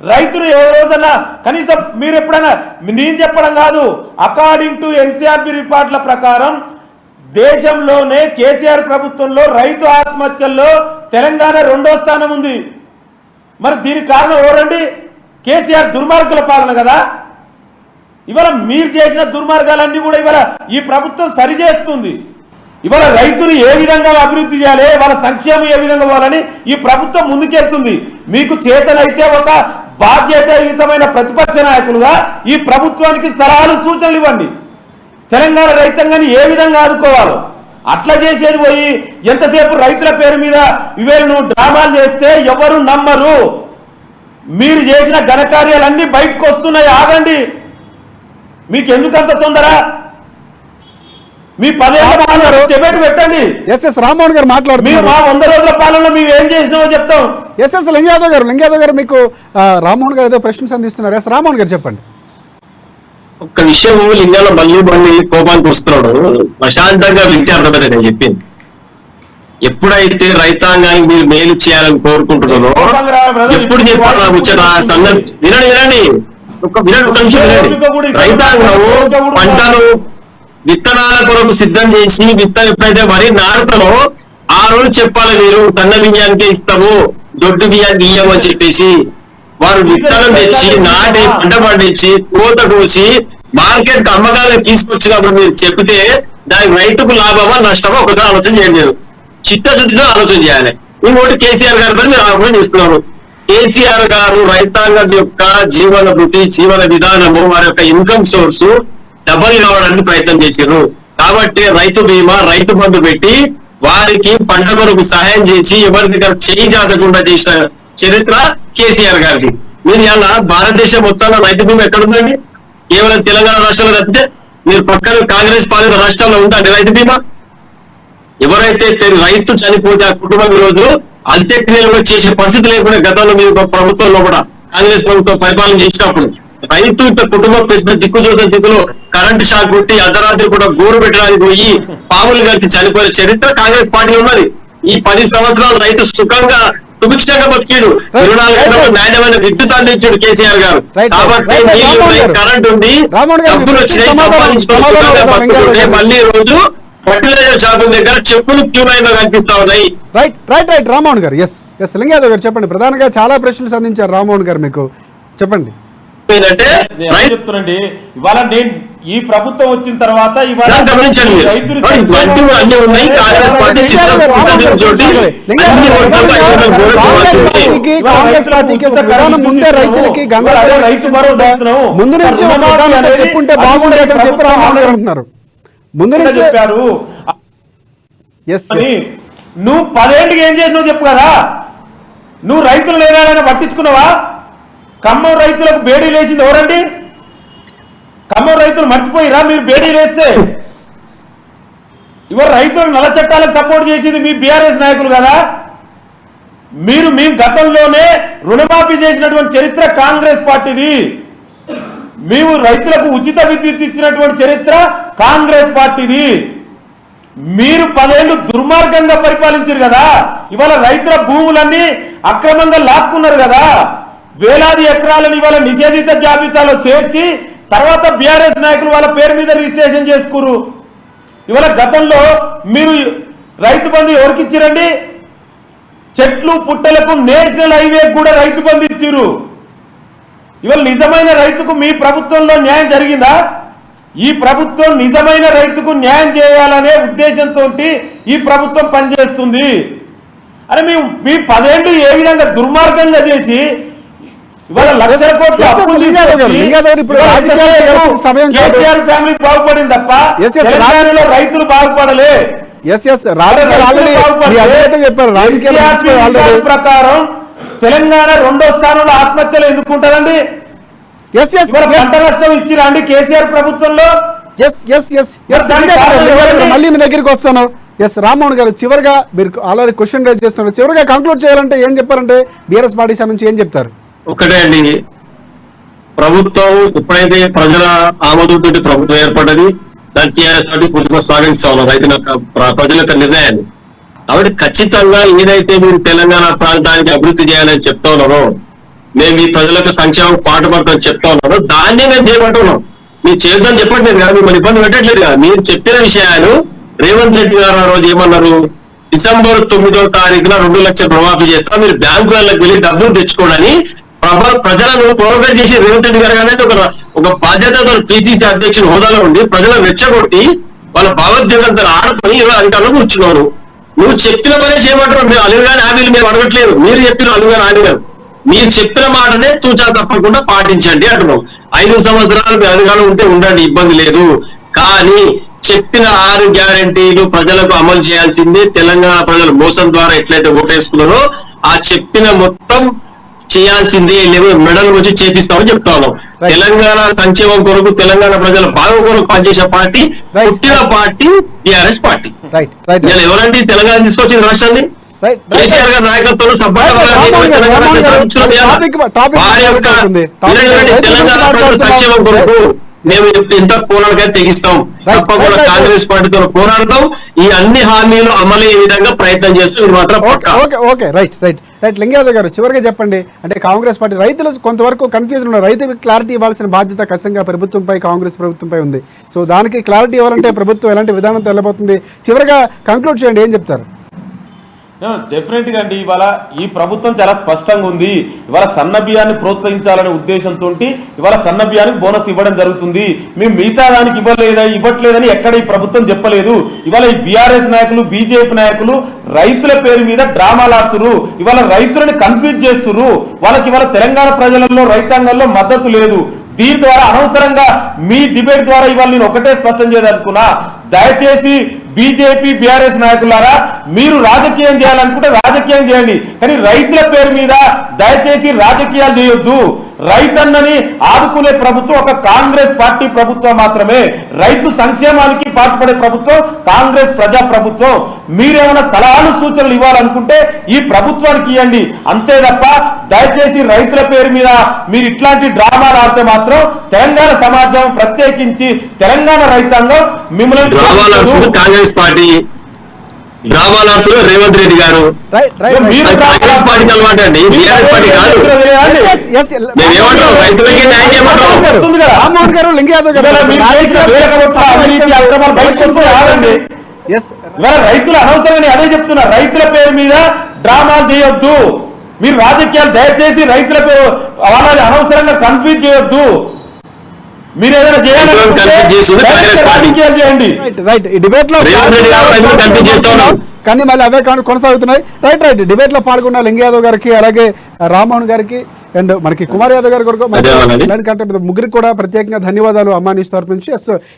రైతులు ఏ రోజన్నా కనీసం మీరు ఎప్పుడైనా, నేను చెప్పడం కాదు, అకార్డింగ్ టు ఎన్సీఆర్బీ రిపోర్ట్ల ప్రకారం దేశంలోనే కేసీఆర్ ప్రభుత్వంలో రైతు ఆత్మహత్యల్లో తెలంగాణ 2వ స్థానం ఉంది. మరి దీనికి కారణం ఎవరండి? కేసీఆర్ దుర్మార్గుల పాలన కదా. ఇవాళ మీరు చేసిన దుర్మార్గాలన్నీ కూడా ఇవాళ ఈ ప్రభుత్వం సరిచేస్తుంది. ఇవాళ రైతుని ఏ విధంగా అభివృద్ధి చేయాలి, వాళ్ళ సంక్షేమం ఏ విధంగా పోవాలని ఈ ప్రభుత్వం ముందుకెళ్తుంది. మీకు చేతనైతే ఒక బాధ్యతాయుతమైన ప్రతిపక్ష నాయకులుగా ఈ ప్రభుత్వానికి సలహాలు సూచనలు ఇవ్వండి. తెలంగాణ రైతాంగాన్ని ఏ విధంగా ఆదుకోవాలో అట్లా చేసేది పోయి ఎంతసేపు రైతుల పేరు మీద ఇవేళ డ్రామాలు చేస్తే ఎవరు నమ్మరు. మీరు చేసిన ఘనకార్యాలన్నీ బయటకు వస్తున్నాయి. ఆగండి. మీకు ఎందుకంత తొందర? మీ 10 ఏళ్ల డిబేట్ పెట్టండి. రామ్మోహన్ గారు మాట్లాడుతున్నారు. మా 100 రోజుల పాలనలో మేము ఏం చేసినామో చెప్తాం. లింగయాదవ్ గారు మీకు రామ్మోహన్ గారు ఏదో ప్రశ్న సంధిస్తున్నారు. రామ్మోహన్ గారు చెప్పండి. ఒక్క విషయం లింగాల మళ్ళీ కోపానికి వస్తున్నాడు. ప్రశాంతంగా వింటే అర్థమైతే నేను చెప్పింది. ఎప్పుడైతే రైతాంగానికి మీరు మేలు చేయాలని కోరుకుంటున్నారో ఎప్పుడు చెప్పారు ముచ్చట? వినండి. ఒక నిమిషం వినండి. రైతాంగము పంటలు విత్తనాల కొరకు సిద్ధం చేసి విత్తనం ఎప్పుడైతే వరి నాటుతారో ఆ రోజు చెప్పాలి మీరు సన్న బియ్యానికి ఇస్తాము దొడ్డు బియ్యానికి ఇయ్యము అని చెప్పేసి వారు విత్తనం తెచ్చి నాటి పంట పండించి కోత కోసి మార్కెట్ అమ్మకాలకు తీసుకొచ్చినప్పుడు మీరు చెప్తే దానికి రైతుకు లాభమా నష్టమా ఒకసారి ఆలోచన చేయలేదు. చిత్తశుద్ధితో ఆలోచన చేయాలి. ఇంకోటి కేసీఆర్ గారి పని మీరు ఆలోచన చేస్తున్నారు. కేసీఆర్ గారు రైతాంగం యొక్క జీవన వృత్తి జీవన విధానము వారి యొక్క ఇన్కమ్ సోర్స్ డబల్ కావడానికి ప్రయత్నం చేశారు. కాబట్టి రైతు బీమా రైతు బంధు పెట్టి వారికి పంట కొరకు సహాయం చేసి ఎవరి దగ్గర చేయి జాగకుండా చేసిన చరిత్ర కేసీఆర్ గారికి. మీరు ఇలా భారతదేశం మొత్తంలో రైతు బీమా ఎక్కడుందండి? కేవలం తెలంగాణ రాష్ట్రంలో తప్పితే మీరు పక్కన కాంగ్రెస్ పాలిత రాష్ట్రాల్లో ఉందండి రైతు బీమా. ఎవరైతే రైతు చనిపోతే ఆ కుటుంబం ఈ రోజు అంత్యక్రియలు చేసే పరిస్థితి లేకుండా గతంలో మీరు ప్రభుత్వంలో కూడా కాంగ్రెస్ ప్రభుత్వం పరిపాలన చేసినప్పుడు రైతు కుటుంబం పెద్ద దిక్కు చూసిన స్థితిలో కరెంటు షాక్ కొట్టి అర్ధరాత్రి కూడా గోరు పెట్టడానికి పోయి పాములు కలిసి చనిపోయిన చరిత్ర కాంగ్రెస్ పార్టీ ఉన్నది. ఈ 10 సంవత్సరాలు రైతు సుఖంగా సుభిక్షంగా బతికాడు. 24 గంటలు నాణ్యమైన విద్యుత్ అందించాడు కేసీఆర్ గారు. కాబట్టి కరెంట్ ఉంది, డబ్బులు వచ్చినాయి, సంపాదించుకోవాలి. మళ్ళీ రోజు ఫర్టిలైజర్ షాపుల దగ్గర చెప్పులు క్యూ లైన్ లో కనిపిస్తా ఉన్నాయి. రైట్ రామ్మోహన్ గారు. ఎస్ లింగయాదవ్ గారు చెప్పండి. ప్రధానంగా చాలా ప్రశ్నలు సంధించారు రామ్మోహన్ గారు, మీకు చెప్పండి. చెప్తున్నాండి ఇవాళ నేను ఈ ప్రభుత్వం వచ్చిన తర్వాత ఇవాళ రైతులు ముందు నుంచి చెప్పుంటే బాగుండేదని చెప్పి రామ్మోహన్ గారు అంటున్నారు. ముందు నుంచి చెప్పారు. నువ్వు 10 ఏళ్ళకి ఏం చేసినావు చెప్పు కదా. నువ్వు రైతులు నేనాడైనా పట్టించుకున్నావా? ఖమ్మం రైతులకు బేడీలు వేసింది ఎవరండి? ఖమ్మం రైతులు మర్చిపోయిరా మీరు బేడీలు వేస్తే? ఇవాళ రైతులకు నల్ల చట్టాలకు సపోర్ట్ చేసింది మీ బీఆర్ఎస్ నాయకులు కదా. మేము గతంలోనే రుణమాఫీ చేసినటువంటి చరిత్ర కాంగ్రెస్ పార్టీది. మేము రైతులకు ఉచిత విద్యుత్ ఇచ్చినటువంటి చరిత్ర కాంగ్రెస్ పార్టీది. మీరు 10 ఏళ్లు దుర్మార్గంగా పరిపాలించారు కదా. ఇవాళ రైతుల భూములన్నీ అక్రమంగా లాక్కున్నారు కదా. వేలాది ఎకరాలను ఇవాళ నిషేధిత జాబితాలో చేర్చి తర్వాత బీఆర్ఎస్ నాయకులు వాళ్ళ పేరు మీద రిజిస్ట్రేషన్ చేసుకురు. ఇవాళ గతంలో మీరు రైతు బంధు ఎవరికి ఇచ్చిరండి? చెట్లు పుట్టలకు నేషనల్ హైవే కూడా రైతు బంధు ఇచ్చిరు. ఇవాళ నిజమైన రైతుకు మీ ప్రభుత్వంలో న్యాయం జరిగిందా? ఈ ప్రభుత్వం నిజమైన రైతుకు న్యాయం చేయాలనే ఉద్దేశంతో ఈ ప్రభుత్వం పనిచేస్తుంది. అని మీ 10 ఏళ్ళు ఏ విధంగా దుర్మార్గంగా చేసి ఇవాళ లక్షల కోట్ల కేసీఆర్ ఫ్యామిలీ బాగుపడింది తప్ప తెలంగాణలో రైతులు బాగుపడలే. ప్రకారం తెలంగాణ 2వ స్థానంలో ఆత్మహత్యలు ఎందుకుంటారండి? పంట నష్టం ఇచ్చిరా అండి కేసీఆర్ ప్రభుత్వంలో? మళ్ళీ మీ దగ్గరికి వస్తాను. రామ్మోహన్ గారు, చివరిగా మీరు ఆల్రెడీ క్వశ్చన్ రైజ్ చేస్తున్నారు, చివరిగా కంక్లూడ్ చేయాలంటే ఏం చెప్పారంటే బీఆర్ఎస్ పార్టీ నుంచి ఏం చెప్తారు? ఒకటే అండి, ప్రభుత్వం ఎప్పుడైతే ప్రజల ఆమోదంతో ప్రభుత్వం ఏర్పడ్డది దాన్ని టీఆర్ఎస్ పార్టీ పూర్తిగా స్వాగతిస్తా ఉన్నారు రైతుల ప్రజల యొక్క నిర్ణయాన్ని. కాబట్టి ఖచ్చితంగా ఏదైతే మీరు తెలంగాణ ప్రాంతానికి అభివృద్ధి చేయాలని చెప్తా ఉన్నారో, మేము ఈ ప్రజలకు సంక్షేమం పాటుపడతామని చెప్తా ఉన్నారో దాన్నే మేము చేయమంటున్నాం. మీరు చేద్దాం చెప్పట్లేదు కదా, మిమ్మల్ని ఇబ్బంది పెట్టట్లేదు కదా. మీరు చెప్పిన విషయాలు రేవంత్ రెడ్డి గారు ఆ రోజు ఏమన్నారు? డిసెంబర్ 9వ తారీఖున 2 లక్షల రుణమాఫీ చేస్తా, మీరు బ్యాంకులకు వెళ్ళి డబ్బులు తెచ్చుకోవడానికి ప్రజలను ప్రోగ్రెస్ చేసి రేవంత్ రెడ్డి గారు అనేది ఒక బాధ్యతతో పిసిసి అధ్యక్షుడు హోదాలో ఉండి ప్రజలను రెచ్చగొట్టి వాళ్ళ భావోద్వేగంతో ఆడపని అధికారంలో కూర్చున్నారు. నువ్వు చెప్పిన పనే చేయమంటారు. మీరు అలిగాని హామీలు మేము అడగట్లేదు, మీరు చెప్పిన అలిగాని హామీలు. మీరు చెప్పిన మాటనే తూచా తప్పకుండా పాటించండి అంటున్నాం. 5 సంవత్సరాలు మీ అధికారం ఉంటే ఉండండి, ఇబ్బంది లేదు. కానీ చెప్పిన 6 గ్యారంటీలు ప్రజలకు అమలు చేయాల్సిందే. తెలంగాణ ప్రజలు మోసం ద్వారా ఎట్లయితే ఓటేసుకున్నారో ఆ చెప్పిన మొత్తం చేయాల్సిందే. లేవు మెడల్ వచ్చి చేపిస్తామని చెప్తా ఉన్నాం. తెలంగాణ సంక్షేమం కొరకు తెలంగాణ ప్రజల బాగు కొరకు పనిచేసే పార్టీ పుట్టిన పార్టీ టీఆర్ఎస్ పార్టీ. ఎవరండి తెలంగాణ తీసుకొచ్చింది రాష్ట్రాన్ని? కేసీఆర్ గారి నాయకత్వంలో తెలంగాణ సంక్షేమం కొరకు మేము ఎంత పోరాడగా తెగిస్తాం, తప్పకుండా కాంగ్రెస్ పార్టీతో పోరాడతాం. ఈ అన్ని హామీలు అమలయ్యే విధంగా ప్రయత్నం చేస్తూ ఇది మాత్రం పక్కా. ఓకే రైట్ లింగయాదవ్ గారు, చివరిగా చెప్పండి. అంటే కాంగ్రెస్ పార్టీ రైతులు కొంతవరకు కన్ఫ్యూజన్ ఉన్నారు. రైతులకు క్లారిటీ ఇవ్వాల్సిన బాధ్యత ఖచ్చితంగా ప్రభుత్వంపై, కాంగ్రెస్ ప్రభుత్వంపై ఉంది. సో దానికి క్లారిటీ ఇవ్వాలంటే ప్రభుత్వం ఎలాంటి విధానంతో వెళ్ళబోతుంది? చివరిగా కంక్లూడ్ చేయండి, ఏం చెప్తారు? డెఫినెట్ గా అండి, ఇవాళ ఈ ప్రభుత్వం చాలా స్పష్టంగా ఉంది. ఇవాళ సన్న బియ్యాన్ని ప్రోత్సహించాలనే ఉద్దేశంతో ఇవాళ సన్న బియ్యానికి బోనస్ ఇవ్వడం జరుగుతుంది. మేము మిగతా దానికి ఇవ్వట్లేదని ఎక్కడ ఈ ప్రభుత్వం చెప్పలేదు. ఇవాళ ఈ బీఆర్ఎస్ నాయకులు, బీజేపీ నాయకులు రైతుల పేరు మీద డ్రామాలు ఆడుతున్నారు. ఇవాళ రైతులని కన్ఫ్యూజ్ చేస్తున్నారు. వాళ్ళకి ఇవాళ తెలంగాణ ప్రజలలో, రైతాంగంలో మద్దతు లేదు. దీని ద్వారా అనవసరంగా మీ డిబేట్ ద్వారా ఇవాళ నేను ఒకటే స్పష్టం చేయదలుచుకున్నా, దయచేసి బీజేపీ, బీఆర్ఎస్ నాయకులారా, మీరు రాజకీయం చేయాలనుకుంటే రాజకీయం చేయండి, కానీ రైతుల పేరు మీద దయచేసి రాజకీయాలు చేయొద్దు. రైతన్నని ఆదుకునే ప్రభుత్వం ఒక కాంగ్రెస్ పార్టీ ప్రభుత్వం మాత్రమే. రైతు సంక్షేమానికి పాటుపడే ప్రభుత్వం కాంగ్రెస్ ప్రజా ప్రభుత్వం. మీరేమైనా సలహాలు, సూచనలు ఇవ్వాలనుకుంటే ఈ ప్రభుత్వానికి ఇవ్వండి, అంతే తప్ప దయచేసి రైతుల పేరు మీద మీరు ఇట్లాంటి డ్రామాలు ఆడితే మాత్రం తెలంగాణ సమాజం, ప్రత్యేకించి తెలంగాణ రైతాంగం మిమ్మల్ని కాంగ్రెస్ పార్టీ డ్రామాలాడుతున్నారు రేవంత్ రెడ్డి గారు. కాంగ్రెస్ పార్టీకి అలవాటు అండి, బీఆర్ఎస్ పార్టీ కాదు. రైతులకి న్యాయం చేయమంటారు. రామ్మోహన్ గారు, లింగయాదవ్ గారు, ఇవాళ రైతులు అనవసరంగా అదే చెప్తున్నారు, రైతుల పేరు మీద డ్రామాలు చేయొద్దు. మీరు రాజకీయాలు దయచేసి రైతుల పేరు వాళ్ళని అనవసరంగా కన్ఫ్యూజ్ చేయొద్దు. మీరు ఏదైనా చేయండి. రైట్, ఈ డిబేట్ లో కానీ మళ్ళీ అవే కొనసాగుతున్నాయి. రైట్ డిబేట్ లో పాల్గొన్న లింగయాదవ్ గారికి, అలాగే రామ్మోహన్ గారికి అండ్ మనకి కుమార్ యాదవ్ గారి కొరకు దానికంటే ముగ్గురికి కూడా ప్రత్యేకంగా ధన్యవాదాలు అమ్మా న్యూస్ తరపు నుంచి.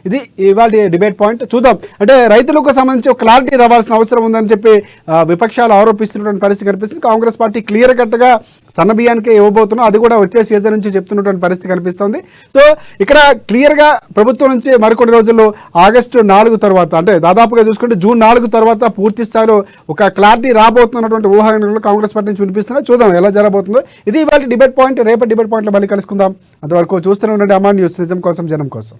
ఇది ఇవాళ డిబేట్ పాయింట్. చూద్దాం, అంటే రైతులకు సంబంధించి ఒక క్లారిటీ రావాల్సిన అవసరం ఉందని చెప్పి విపక్షాలు ఆరోపిస్తున్నటువంటి పరిస్థితి కనిపిస్తుంది. కాంగ్రెస్ పార్టీ క్లియర్ కట్ గా సన్న బియ్యానికే ఇవ్వబోతున్నాం, అది కూడా వచ్చే సీజన్ నుంచి చెప్తున్నటువంటి పరిస్థితి కనిపిస్తుంది. సో ఇక్కడ క్లియర్ గా ప్రభుత్వం నుంచి మరికొన్ని రోజుల్లో ఆగస్టు 4 తర్వాత, అంటే దాదాపుగా చూసుకుంటే జూన్ 4 తర్వాత పూర్తి స్థాయిలో ఒక క్లారిటీ రాబోతున్నటువంటి ఊహాగానాలు కాంగ్రెస్ పార్టీ నుంచి వినిపిస్తున్నాయి. చూద్దాం ఎలా జరగబోతుందో. ఇది ఇవాళ డిబేట్ పాయింట్. రేపటి డిబేట్ పాయింట్లో మళ్ళీ కలుసుకుందాం. అంతవరకు చూస్తూనే ఉండండి అమ్మా న్యూస్, నిజం కోసం, జనం కోసం.